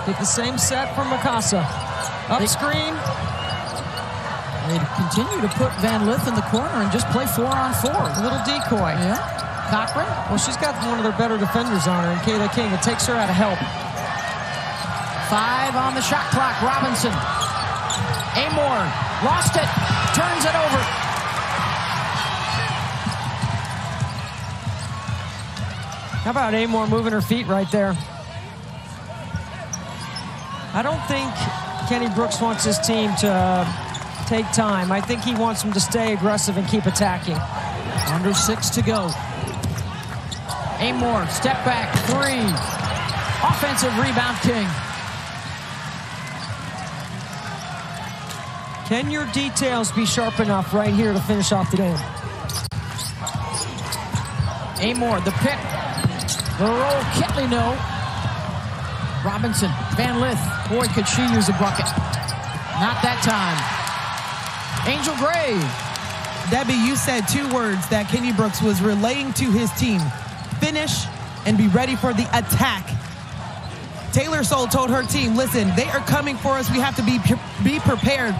[SPEAKER 3] Get the same set from Mikasa. Up screen.
[SPEAKER 2] They continue to put Van Lith in the corner and just play 4-on-4.
[SPEAKER 3] A little decoy.
[SPEAKER 2] Yeah. Cochran.
[SPEAKER 3] Well, she's got one of their better defenders on her, and Kayla King. It takes her out of help.
[SPEAKER 2] 5 on the shot clock. Robinson. Amoore lost it. Turns it over.
[SPEAKER 3] How about Amoore moving her feet right there? I don't think Kenny Brooks wants his team to take time. I think he wants them to stay aggressive and keep attacking.
[SPEAKER 2] Under 6 to go. Amoore, step back, 3. Offensive rebound, King.
[SPEAKER 3] Can your details be sharp enough right here to finish off the game?
[SPEAKER 2] Amoore, the pick. The roll, Kitley, no. Robinson, Van Lith. Boy, could she use a bucket. Not that time. Angel Gray.
[SPEAKER 1] Debbie, you said 2 words that Kenny Brooks was relaying to his team. Finish and be ready for the attack. Taylor Soule told her team, listen, they are coming for us. We have to be prepared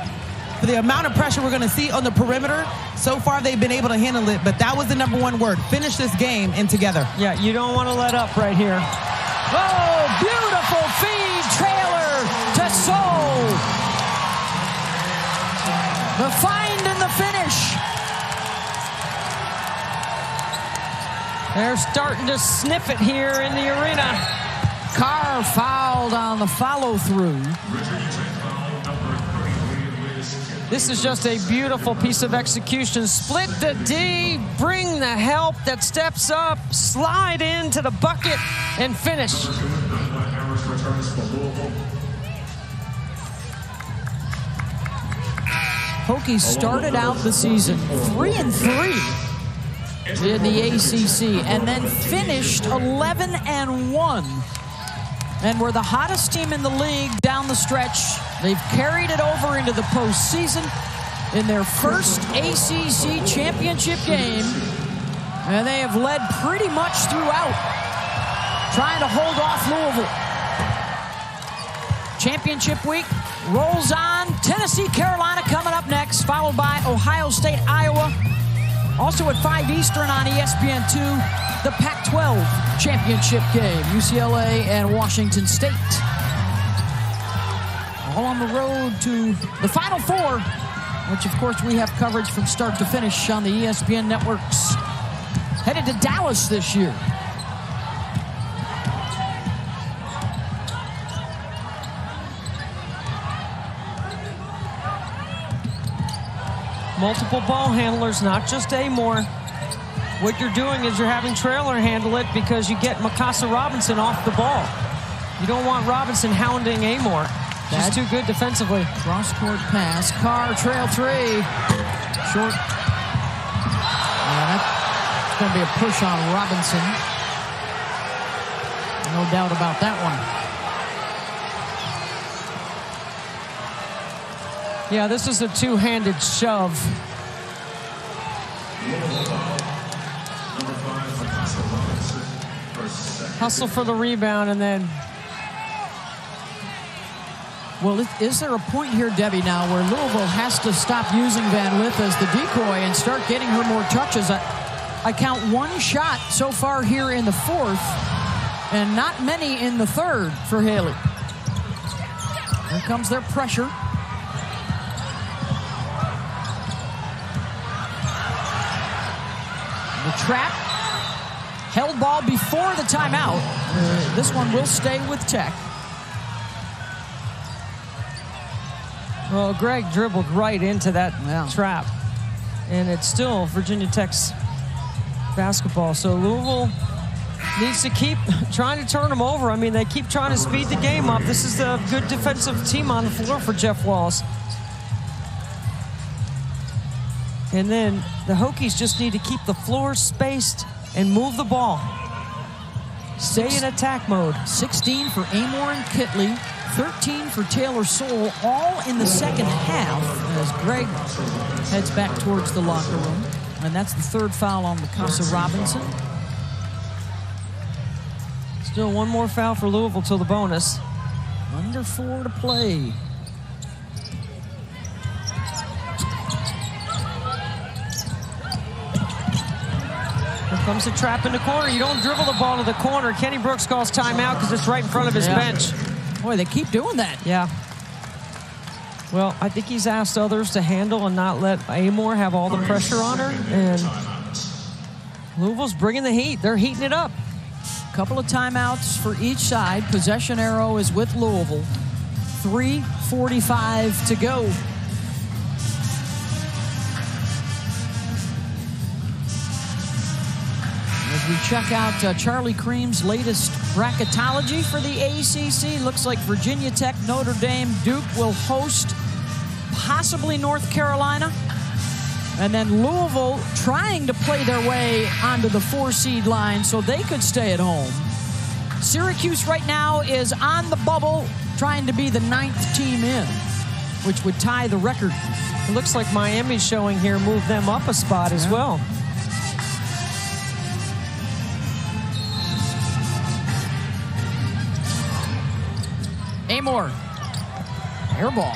[SPEAKER 1] for the amount of pressure we're going to see on the perimeter. So far, they've been able to handle it, but that was the #1 word. Finish this game and together.
[SPEAKER 3] Yeah, you don't want to let up right here.
[SPEAKER 2] Oh, beautiful feed, Taylor to Soule. The find and the finish.
[SPEAKER 3] They're starting to sniff it here in the arena.
[SPEAKER 2] Carr fouled on the follow-through.
[SPEAKER 3] This is just a beautiful piece of execution. Split the D, bring the help that steps up, slide into the bucket, and finish.
[SPEAKER 2] Hokies started out the season 3-3 in the ACC and then finished 11-1 and were the hottest team in the league down the stretch. They've carried it over into the postseason in their first ACC championship game, and they have led pretty much throughout, trying to hold off Louisville. Championship week rolls on. Tennessee, Carolina coming up next, followed by Ohio State, Iowa. Also at 5 Eastern on ESPN2, the Pac-12 championship game, UCLA and Washington State. All on the road to the Final Four, which of course we have coverage from start to finish on the ESPN networks. Headed to Dallas this year.
[SPEAKER 3] Multiple ball handlers, not just Amoore. What you're doing is you're having Trailer handle it because you get Mikasa Robinson off the ball. You don't want Robinson hounding Amoore. She's too good defensively.
[SPEAKER 2] Cross-court pass. Carr, trail 3. Short. Yeah, that's going to be a push on Robinson. No doubt about that one.
[SPEAKER 3] Yeah, this is a two-handed shove. Hustle for the rebound and then
[SPEAKER 2] Well, is there a point here, Debbie, now where Louisville has to stop using Van Lith as the decoy and start getting her more touches? I count one shot so far here in the fourth and not many in the third for Hailey. Here comes their pressure. The trap. Held ball before the timeout. This one will stay with Tech.
[SPEAKER 3] Well, Greg dribbled right into that trap. And it's still Virginia Tech's basketball. So Louisville needs to keep trying to turn them over. I mean, they keep trying to speed the game up. This is a good defensive team on the floor for Jeff Walls. And then the Hokies just need to keep the floor spaced and move the ball. Stay in attack mode.
[SPEAKER 2] 16 for Amoore and Kitley. 13 for Taylor Soule, all in the second half as Greg heads back towards the locker room. And that's the third foul on Mikasa Robinson.
[SPEAKER 3] Still one more foul for Louisville till the bonus.
[SPEAKER 2] Under 4 to play.
[SPEAKER 3] Here comes the trap in the corner. You don't dribble the ball to the corner. Kenny Brooks calls timeout because it's right in front of his bench.
[SPEAKER 2] Boy, they keep doing that.
[SPEAKER 3] Yeah. Well, I think he's asked others to handle and not let Amoore have all the pressure on her. And Louisville's bringing the heat. They're heating it up.
[SPEAKER 2] Couple of timeouts for each side. Possession arrow is with Louisville. 3:45 to go. As we check out Charlie Cream's latest bracketology for the ACC, looks like Virginia Tech, Notre Dame, Duke will host possibly North Carolina. And then Louisville trying to play their way onto the 4-seed line so they could stay at home. Syracuse right now is on the bubble, trying to be the 9th team in, which would tie the record.
[SPEAKER 3] It looks like Miami's showing here moved them up a spot as well.
[SPEAKER 2] Amoore. Air ball.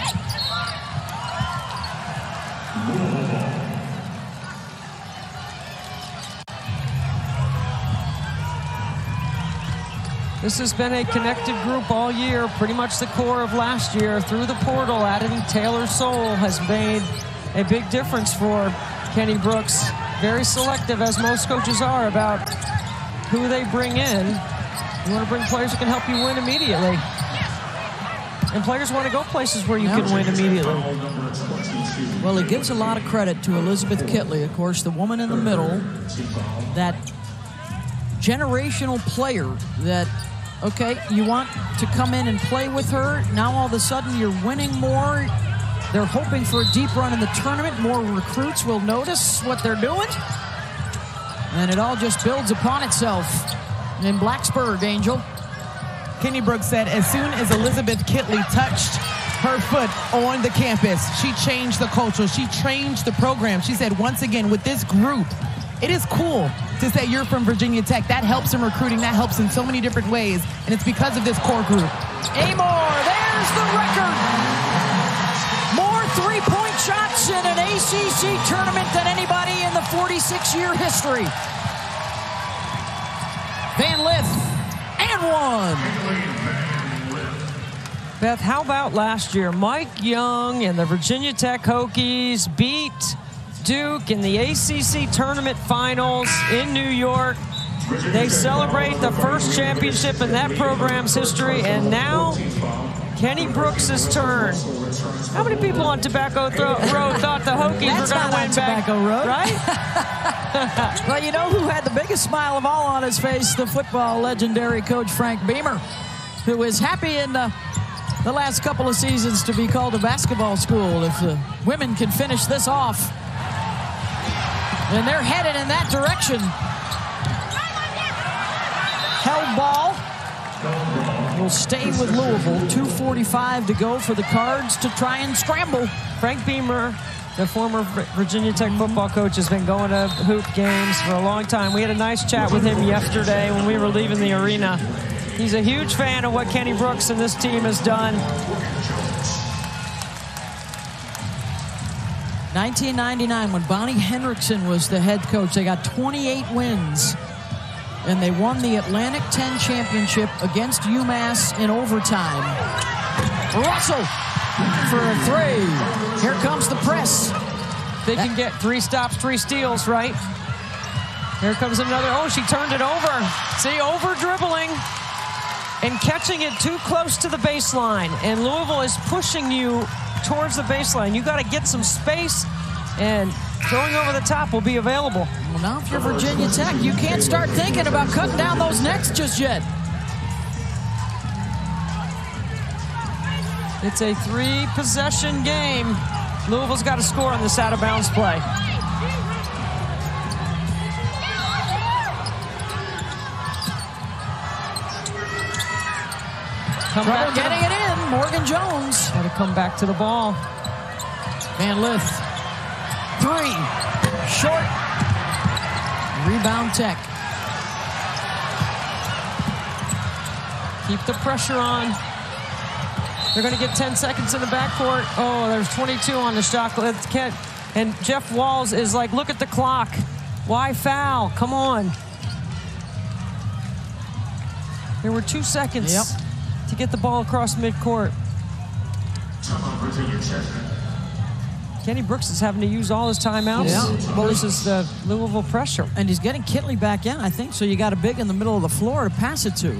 [SPEAKER 3] This has been a connected group all year, pretty much the core of last year. Through the portal, adding Taylor Soule has made a big difference for Kenny Brooks. Very selective, as most coaches are, about who they bring in. You want to bring players who can help you win immediately. And players want to go places where you can win immediately.
[SPEAKER 2] Well, it gives a lot of credit to Elizabeth Kitley, of course, the woman in the middle, that generational player that, okay, you want to come in and play with her. Now all of a sudden you're winning more. They're hoping for a deep run in the tournament. More recruits will notice what they're doing. And it all just builds upon itself in Blacksburg, Angel.
[SPEAKER 1] Kenny Brooks said as soon as Elizabeth Kitley touched her foot on the campus, she changed the culture. She changed the program. She said, once again, with this group, it is cool to say you're from Virginia Tech. That helps in recruiting. That helps in so many different ways. And it's because of this core group.
[SPEAKER 2] Amoore, there's the record. More three-point shots in an ACC tournament than anybody in the 46-year history. Van Lith, and one.
[SPEAKER 3] Beth, how about last year? Mike Young and the Virginia Tech Hokies beat Duke in the ACC tournament finals in New York. They celebrate the first championship in that program's history, and now Kenny Brooks' turn. How many people on Tobacco Road thought the Hokies were going to win
[SPEAKER 2] Tobacco Road,
[SPEAKER 3] right?
[SPEAKER 2] Well, you know who had the biggest smile of all on his face? The football legendary coach Frank Beamer, who is happy in the last couple of seasons to be called a basketball school if the women can finish this off. And they're headed in that direction. Held ball will stay with Louisville. 2:45 to go for the Cards to try and scramble.
[SPEAKER 3] Frank Beamer, the former Virginia Tech football coach, has been going to hoop games for a long time. We had a nice chat with him yesterday when we were leaving the arena. He's a huge fan of what Kenny Brooks and this team has done.
[SPEAKER 2] 1999, when Bonnie Hendrickson was the head coach, they got 28 wins. And they won the Atlantic 10 championship against UMass in overtime. Russell for a 3. Here comes the press.
[SPEAKER 3] They can get 3 stops, 3 steals, right? Here comes another. Oh, she turned it over. See, over dribbling and catching it too close to the baseline. And Louisville is pushing you towards the baseline. You got to get some space, and throwing over the top will be available.
[SPEAKER 2] Well, now if you're Virginia Tech, you can't start thinking about cutting down those necks just yet.
[SPEAKER 3] It's a 3-possession game. Louisville's got to score on this out-of-bounds play.
[SPEAKER 2] Trouble getting it in. Morgan Jones.
[SPEAKER 3] Got to come back to the ball.
[SPEAKER 2] Van Lith. 3. Short. Rebound Tech.
[SPEAKER 3] Keep the pressure on. They're going to get 10 seconds in the backcourt. Oh, there's 22 on the shot clock. And Jeff Walls is like, look at the clock. Why foul? Come on. There were 2 seconds to get the ball across midcourt. Kenny Brooks is having to use all his timeouts versus the Louisville pressure.
[SPEAKER 2] And he's getting Kitley back in, I think, so you got a big in the middle of the floor to pass it to.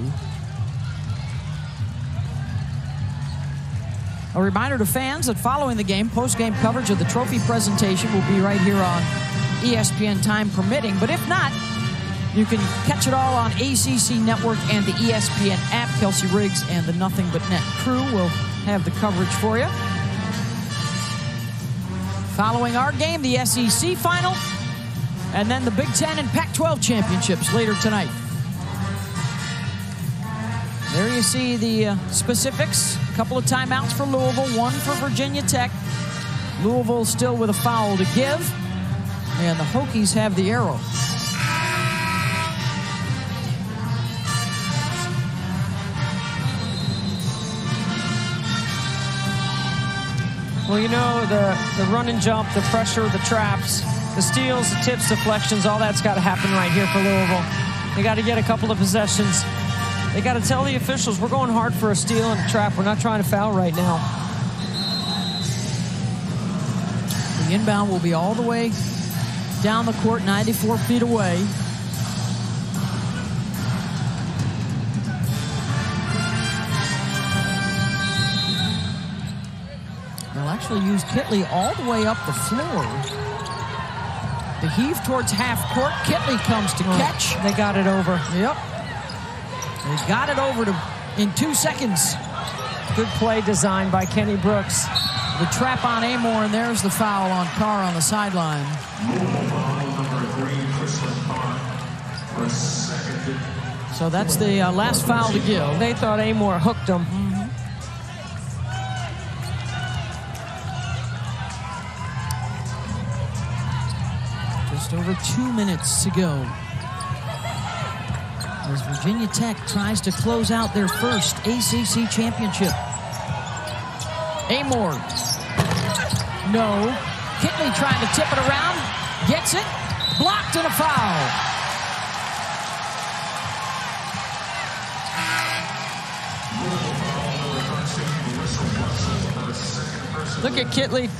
[SPEAKER 2] A reminder to fans that following the game, post-game coverage of the trophy presentation will be right here on ESPN, time permitting. But if not, you can catch it all on ACC Network and the ESPN app. Kelsey Riggs and the Nothing But Net crew will have the coverage for you. Following our game, the SEC final, and then the Big Ten and Pac-12 championships later tonight. There you see the specifics. A couple of timeouts for Louisville, 1 for Virginia Tech. Louisville still with a foul to give, and the Hokies have the arrow.
[SPEAKER 3] Well, you know, the run and jump, the pressure, the traps, the steals, the tips, deflections, all that's got to happen right here for Louisville. They got to get a couple of possessions. They got to tell the officials, we're going hard for a steal and a trap. We're not trying to foul right now.
[SPEAKER 2] The inbound will be all the way down the court, 94 feet away. They'll actually use Kitley all the way up the floor. The heave towards half court. Kitley comes to catch.
[SPEAKER 3] They got it over.
[SPEAKER 2] Yep. They got it over in 2 seconds.
[SPEAKER 3] Good play design by Kenny Brooks.
[SPEAKER 2] The trap on Amoore, and there's the foul on Carr on the sideline. So that's the last foul to give.
[SPEAKER 3] They thought Amoore hooked him.
[SPEAKER 2] Just over 2 minutes to go as Virginia Tech tries to close out their first ACC championship. Amoore. No. Kitley trying to tip it around. Gets it. Blocked and a foul.
[SPEAKER 3] Look at Kitley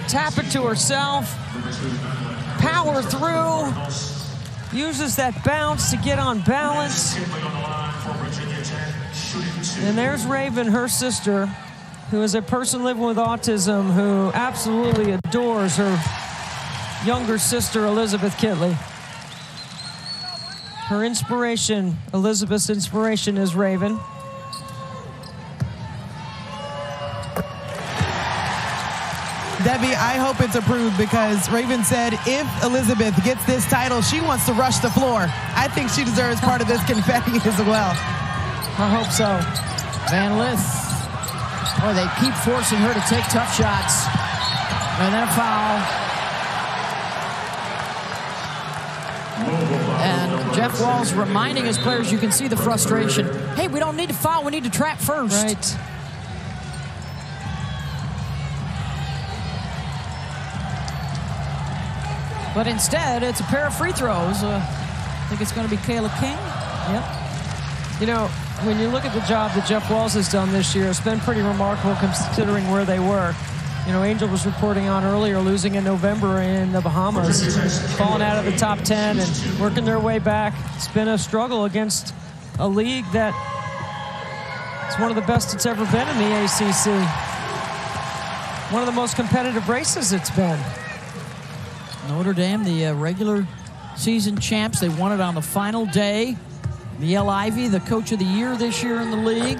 [SPEAKER 3] tap it to herself. Power through. Uses that bounce to get on balance. And there's Raven, her sister, who is a person living with autism who absolutely adores her younger sister, Elizabeth Kitley. Her inspiration, Elizabeth's inspiration, is Raven.
[SPEAKER 1] Debbie, I hope it's approved because Raven said if Elizabeth gets this title, she wants to rush the floor. I think she deserves part of this confetti as well.
[SPEAKER 3] I hope so.
[SPEAKER 2] Van Lith. Oh, they keep forcing her to take tough shots. And then a foul. And Jeff Walls reminding his players, you can see the frustration. Hey, we don't need to foul, we need to trap first.
[SPEAKER 3] Right.
[SPEAKER 2] But instead, it's a pair of free throws. I think it's going to be Kayla King. Yep.
[SPEAKER 3] You know, when you look at the job that Jeff Walls has done this year, it's been pretty remarkable considering where they were. You know, Angel was reporting on earlier, losing in November in the Bahamas, falling out of the top 10 and working their way back. It's been a struggle against a league that is one of the best it's ever been in the ACC. One of the most competitive races it's been.
[SPEAKER 2] Notre Dame, the regular season champs, they won it on the final day. Miel Ivey, the coach of the year this year in the league.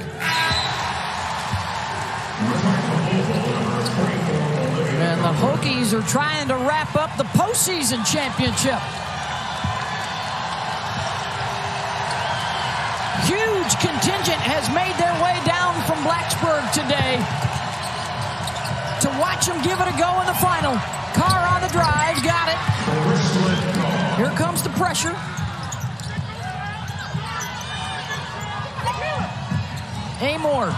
[SPEAKER 2] And the Hokies are trying to wrap up the postseason championship. Huge contingent has made their way down from Blacksburg today to watch them give it a go in the final. Carr on the drive, got it. Here comes the pressure. Amoore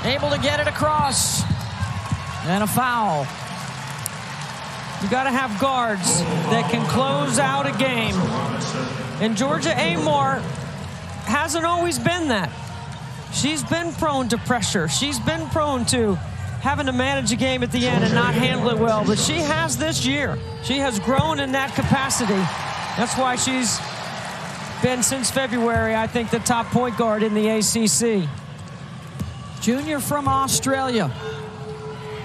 [SPEAKER 2] able to get it across. And a foul.
[SPEAKER 3] You got to have guards that can close out a game. And Georgia Amoore hasn't always been that. She's been prone to pressure. She's been prone to having to manage a game at the end and not handle it well. But she has this year. She has grown in that capacity. That's why she's been, since February, I think, the top point guard in the ACC.
[SPEAKER 2] Junior from Australia.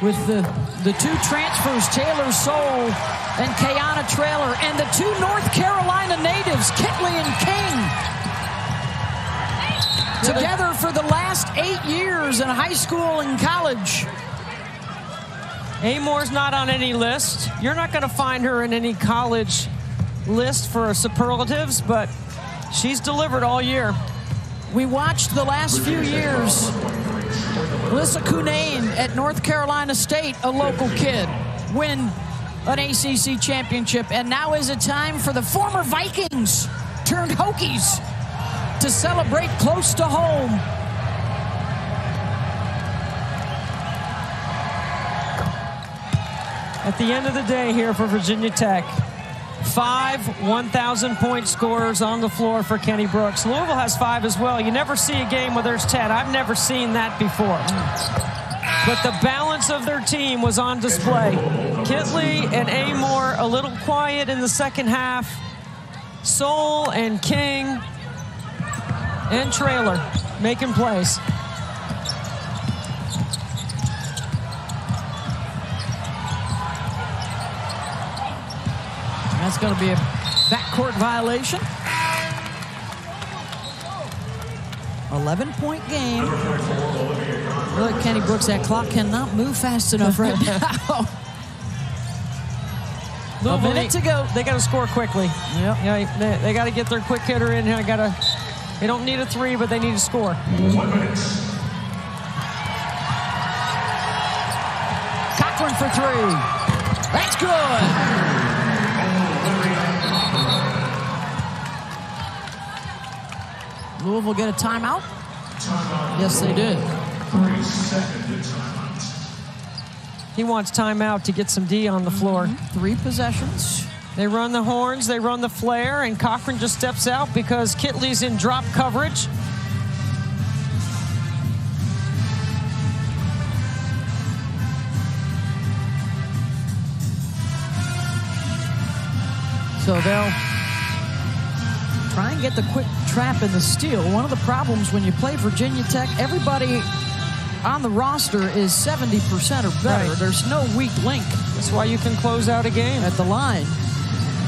[SPEAKER 2] With the two transfers, Taylor Soule and Kiana Traylor, and the two North Carolina natives, Kitley and King, together for the last 8 years in high school and college.
[SPEAKER 3] Amoore's not on any list. You're not going to find her in any college list for superlatives, but she's delivered all year.
[SPEAKER 2] We watched the last few years. Melissa Cunane at North Carolina State, a local kid, win an ACC championship. And now is it time for the former Vikings turned Hokies to celebrate close to home.
[SPEAKER 3] At the end of the day here for Virginia Tech, 5 1,000-point scorers on the floor for Kenny Brooks. Louisville has 5 as well. You never see a game where there's 10. I've never seen that before. But the balance of their team was on display. Kitley and Amoore a little quiet in the second half. Soule and King and Traylor making plays.
[SPEAKER 2] That's going to be a backcourt violation. 11-point game. Look, Kenny Brooks, that clock cannot move fast enough right now. A minute to go.
[SPEAKER 3] They got to score quickly.
[SPEAKER 2] Yep.
[SPEAKER 3] Yeah, they got to get their quick hitter in here. They don't need a 3, but they need to score.
[SPEAKER 4] 1 minute.
[SPEAKER 2] Cochran for 3. That's good. Louisville get a timeout? Yes, they did.
[SPEAKER 4] 3-second timeout.
[SPEAKER 3] He wants timeout to get some D on the floor.
[SPEAKER 2] 3 possessions.
[SPEAKER 3] They run the horns, they run the flare, and Cochran just steps out because Kitley's in drop coverage.
[SPEAKER 2] So they'll try and get the quick trap and the steal. One of the problems when you play Virginia Tech, everybody on the roster is 70% or better.
[SPEAKER 3] Right.
[SPEAKER 2] There's no weak link.
[SPEAKER 3] That's why you can close out a game.
[SPEAKER 2] At the line.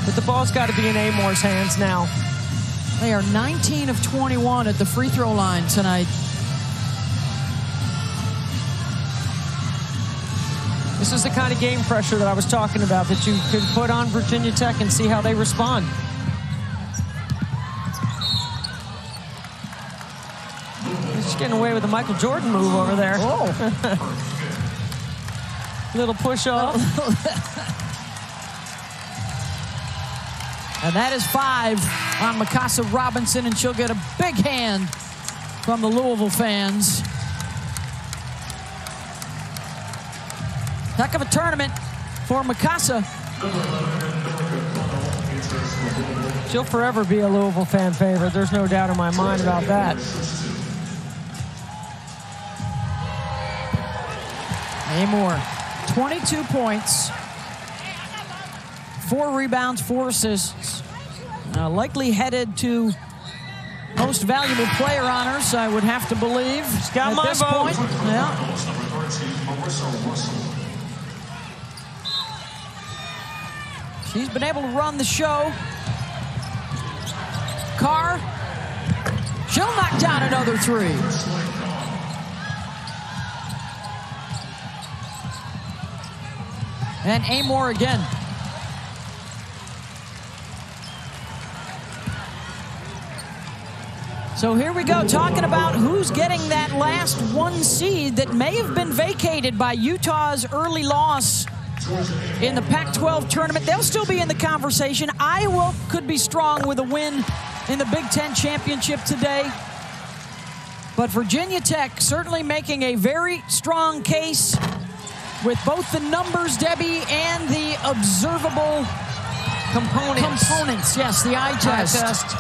[SPEAKER 3] But the ball's got to be in Amoore's hands now.
[SPEAKER 2] They are 19 of 21 at the free throw line tonight.
[SPEAKER 3] This is the kind of game pressure that I was talking about that you could put on Virginia Tech and see how they respond. He's getting away with the Michael Jordan move over there.
[SPEAKER 2] Oh.
[SPEAKER 3] Little push off.
[SPEAKER 2] And that is 5 on Mikasa Robinson, and she'll get a big hand from the Louisville fans. Heck of a tournament for Mikasa.
[SPEAKER 3] She'll forever be a Louisville fan favorite. There's no doubt in my mind about that.
[SPEAKER 2] Amoore, 22 points, 4 rebounds, 4 assists. Likely headed to most valuable player honors, I would have to believe.
[SPEAKER 3] She's got
[SPEAKER 2] at
[SPEAKER 3] my
[SPEAKER 2] this
[SPEAKER 3] vote.
[SPEAKER 2] point. Yeah. She's been able to run the show. Carr, she'll knock down another 3. And Amoore again. So here we go, talking about who's getting that last 1 seed that may have been vacated by Utah's early loss in the Pac-12 tournament. They'll still be in the conversation. Iowa could be strong with a win in the Big Ten championship today. But Virginia Tech certainly making a very strong case with both the numbers, Debbie, and the observable components. Yes, the eye test.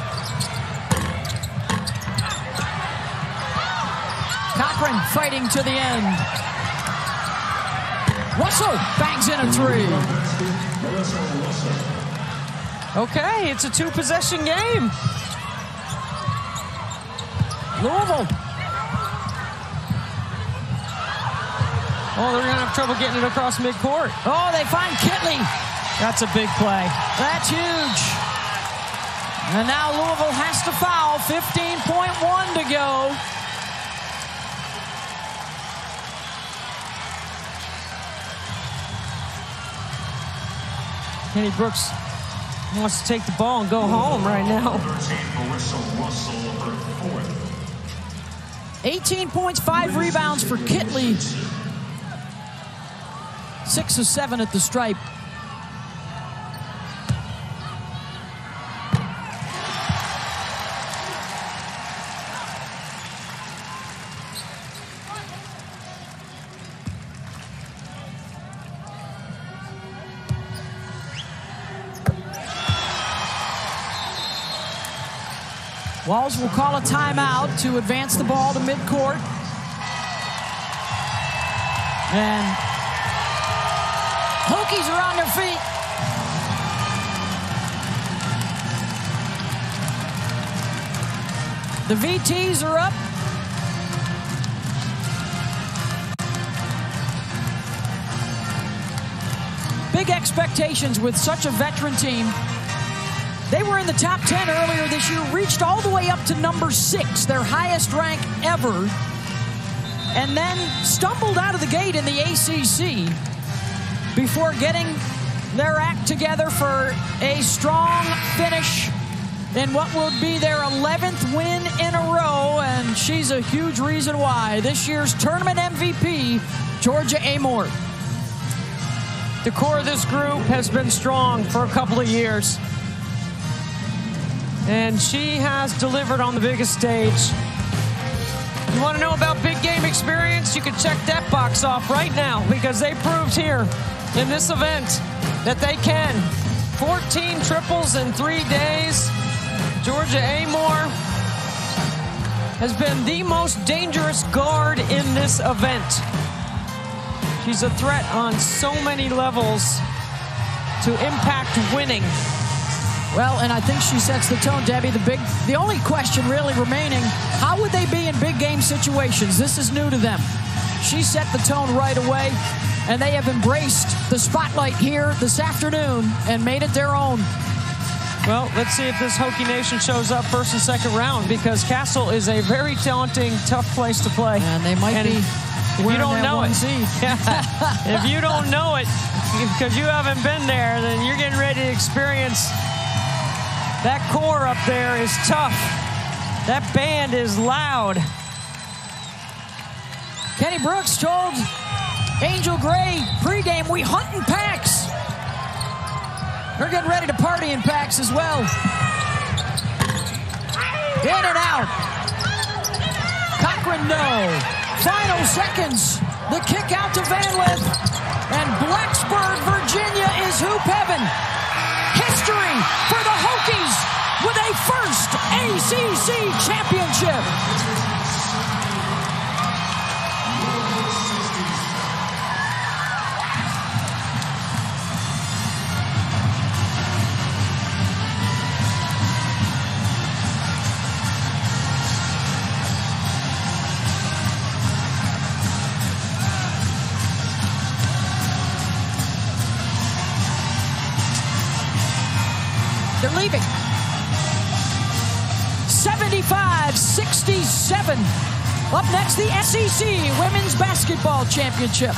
[SPEAKER 2] Cochran fighting to the end. Russell bangs in a 3.
[SPEAKER 3] Okay, it's a 2-possession game.
[SPEAKER 2] Louisville.
[SPEAKER 3] Oh, they're going to have trouble getting it across midcourt.
[SPEAKER 2] Oh, they find Kitley.
[SPEAKER 3] That's a big play.
[SPEAKER 2] That's huge. And now Louisville has to foul. 15.1 to go.
[SPEAKER 3] Kenny Brooks wants to take the ball and go home right now.
[SPEAKER 2] 18 points, 5 rebounds for Kitley. 6 of 7 at the stripe. Walls will call a timeout to advance the ball to midcourt. And Hokies are on their feet. The VTs are up. Big expectations with such a veteran team. They were in the top 10 earlier this year, reached all the way up to number 6, their highest rank ever, and then stumbled out of the gate in the ACC before getting their act together for a strong finish in what will be their 11th win in a row, and she's a huge reason why. This year's tournament MVP, Georgia Amoore.
[SPEAKER 3] The core of this group has been strong for a couple of years. And she has delivered on the biggest stage. You want to know about big game experience? You can check that box off right now, because they proved here in this event that they can. 14 triples in 3 days. Georgia Amoore has been the most dangerous guard in this event. She's a threat on so many levels to impact winning.
[SPEAKER 2] Well, and I think she sets the tone, Debbie. The only question really remaining, how would they be in big game situations? This is new to them. She set the tone right away, and they have embraced the spotlight here this afternoon and made it their own.
[SPEAKER 3] Well, let's see if this Hokie Nation shows up first and second round, because Castle is a very daunting, tough place to play.
[SPEAKER 2] And they might be
[SPEAKER 3] if you don't know it,
[SPEAKER 2] yeah.
[SPEAKER 3] if you don't know it, because you haven't been there, then you're getting ready to experience. That core up there is tough. That band is loud.
[SPEAKER 2] Kenny Brooks told Angel Gray pregame, we hunt in packs. They're getting ready to party in packs as well. In and out. Cochran, no. Final seconds. The kick out to Van Lith. And Blacksburg, Virginia is hoop heaven. History for the Hokies with a first ACC championship. They're leaving. 75-67. Up next, the SEC Women's Basketball Championship.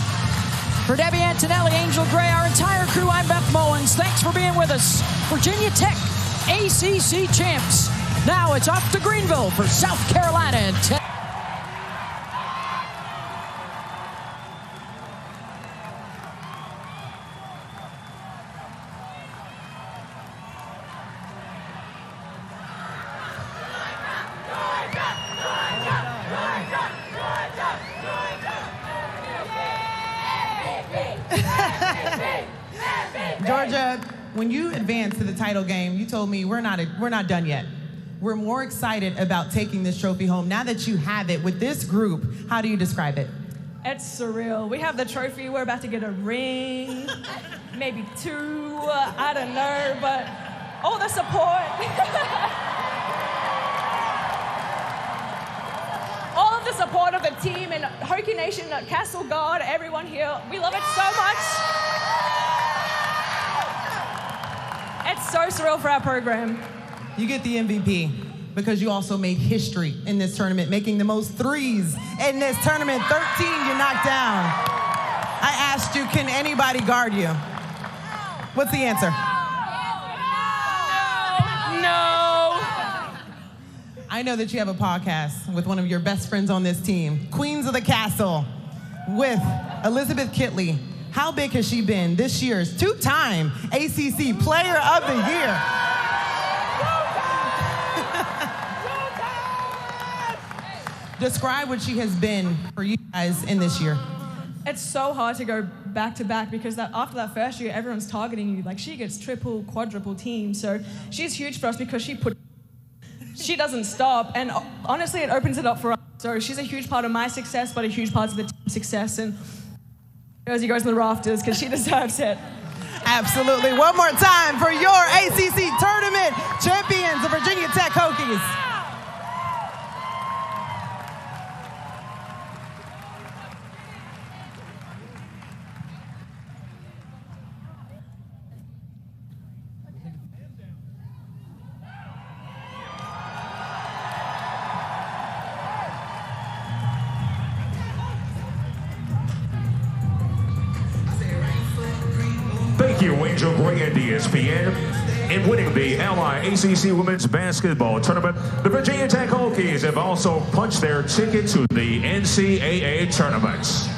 [SPEAKER 2] For Debbie Antonelli, Angel Gray, our entire crew, I'm Beth Mullins. Thanks for being with us. Virginia Tech, ACC champs. Now it's off to Greenville for South Carolina and Tech.
[SPEAKER 1] Georgia, when you advanced to the title game, you told me we're not done yet. We're more excited about taking this trophy home. Now that you have it with this group, how do you describe it?
[SPEAKER 5] It's surreal. We have the trophy. We're about to get a ring, maybe 2. I don't know, but all the support. All of the support of the team and Hokie Nation, Castle Guard, everyone here. We love it so much. It's so surreal for our program.
[SPEAKER 1] You get the MVP because you also made history in this tournament, making the most threes in this tournament. 13 you knocked down. I asked you, can anybody guard you? What's the answer?
[SPEAKER 5] No.
[SPEAKER 1] I know that you have a podcast with one of your best friends on this team, Queens of the Castle, with Elizabeth Kitley. How big has she been this year's 2-time ACC Player of the Year? Describe what she has been for you guys in this year.
[SPEAKER 5] It's so hard to go back to back because after that first year, everyone's targeting you. Like, she gets triple, quadruple teams. So she's huge for us because she doesn't stop. And honestly, it opens it up for us. So she's a huge part of my success, but a huge part of the team's success. And Jersey goes in the rafters because she deserves it.
[SPEAKER 1] Absolutely. One more time for your ACC tournament champions, the Virginia Tech Hokies.
[SPEAKER 4] Thank you, Angel Gray and ESPN. In winning the Ally ACC Women's Basketball Tournament, the Virginia Tech Hokies have also punched their ticket to the NCAA tournaments.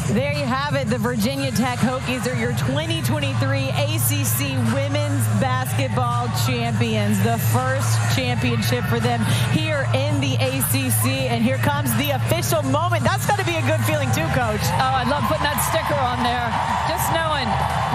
[SPEAKER 6] There you have it. The Virginia Tech Hokies are your 2023 ACC Women's Basketball Champions. The first championship for them here in the ACC. And here comes the official moment. That's got to be a good feeling too, Coach.
[SPEAKER 2] Oh, I love putting that sticker on there. Just knowing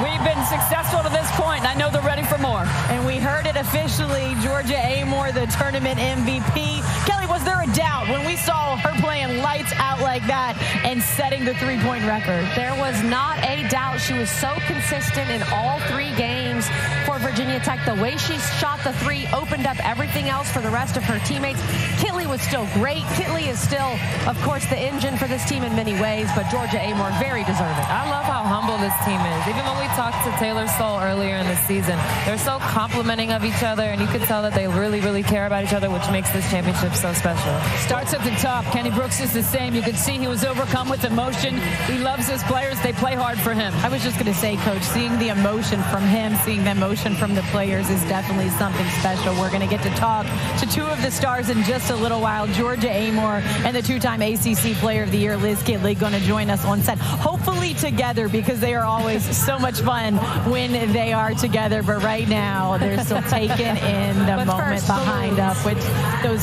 [SPEAKER 2] we've been successful to this point, and I know they're ready for more.
[SPEAKER 6] And we heard it officially. Georgia Amoore, the tournament MVP. Kelly, was there a doubt when we saw her playing lights out like that and setting the three-point record?
[SPEAKER 7] There was not a doubt. She was so consistent in all 3 games for Virginia Tech. The way she shot the 3 opened up everything else for the rest of her teammates. Kitley was still great. Kitley is still, of course, the engine for this team in many ways, but Georgia Amoore very deserving.
[SPEAKER 3] I love how
[SPEAKER 8] humble this team is. Even when we talked to Taylor Soule earlier in the season, they're so complimenting of each other, and you could tell that they really, really care about each other, which makes this championship so special.
[SPEAKER 2] Starts at the top. Kenny Brooks is the same. You can see he was overcome with emotion. He loves his players. They play hard for him.
[SPEAKER 6] I was just going to say, Coach, seeing the emotion from him, seeing the emotion from the players is definitely something special. We're going to get to talk to two of the stars in just a little while. Georgia Amoore and the two-time ACC Player of the Year, Liz Kitley, going to join us on set. Hopefully together, because they are always so much fun when they are together. But right now, they're still taking in the moment behind us, which those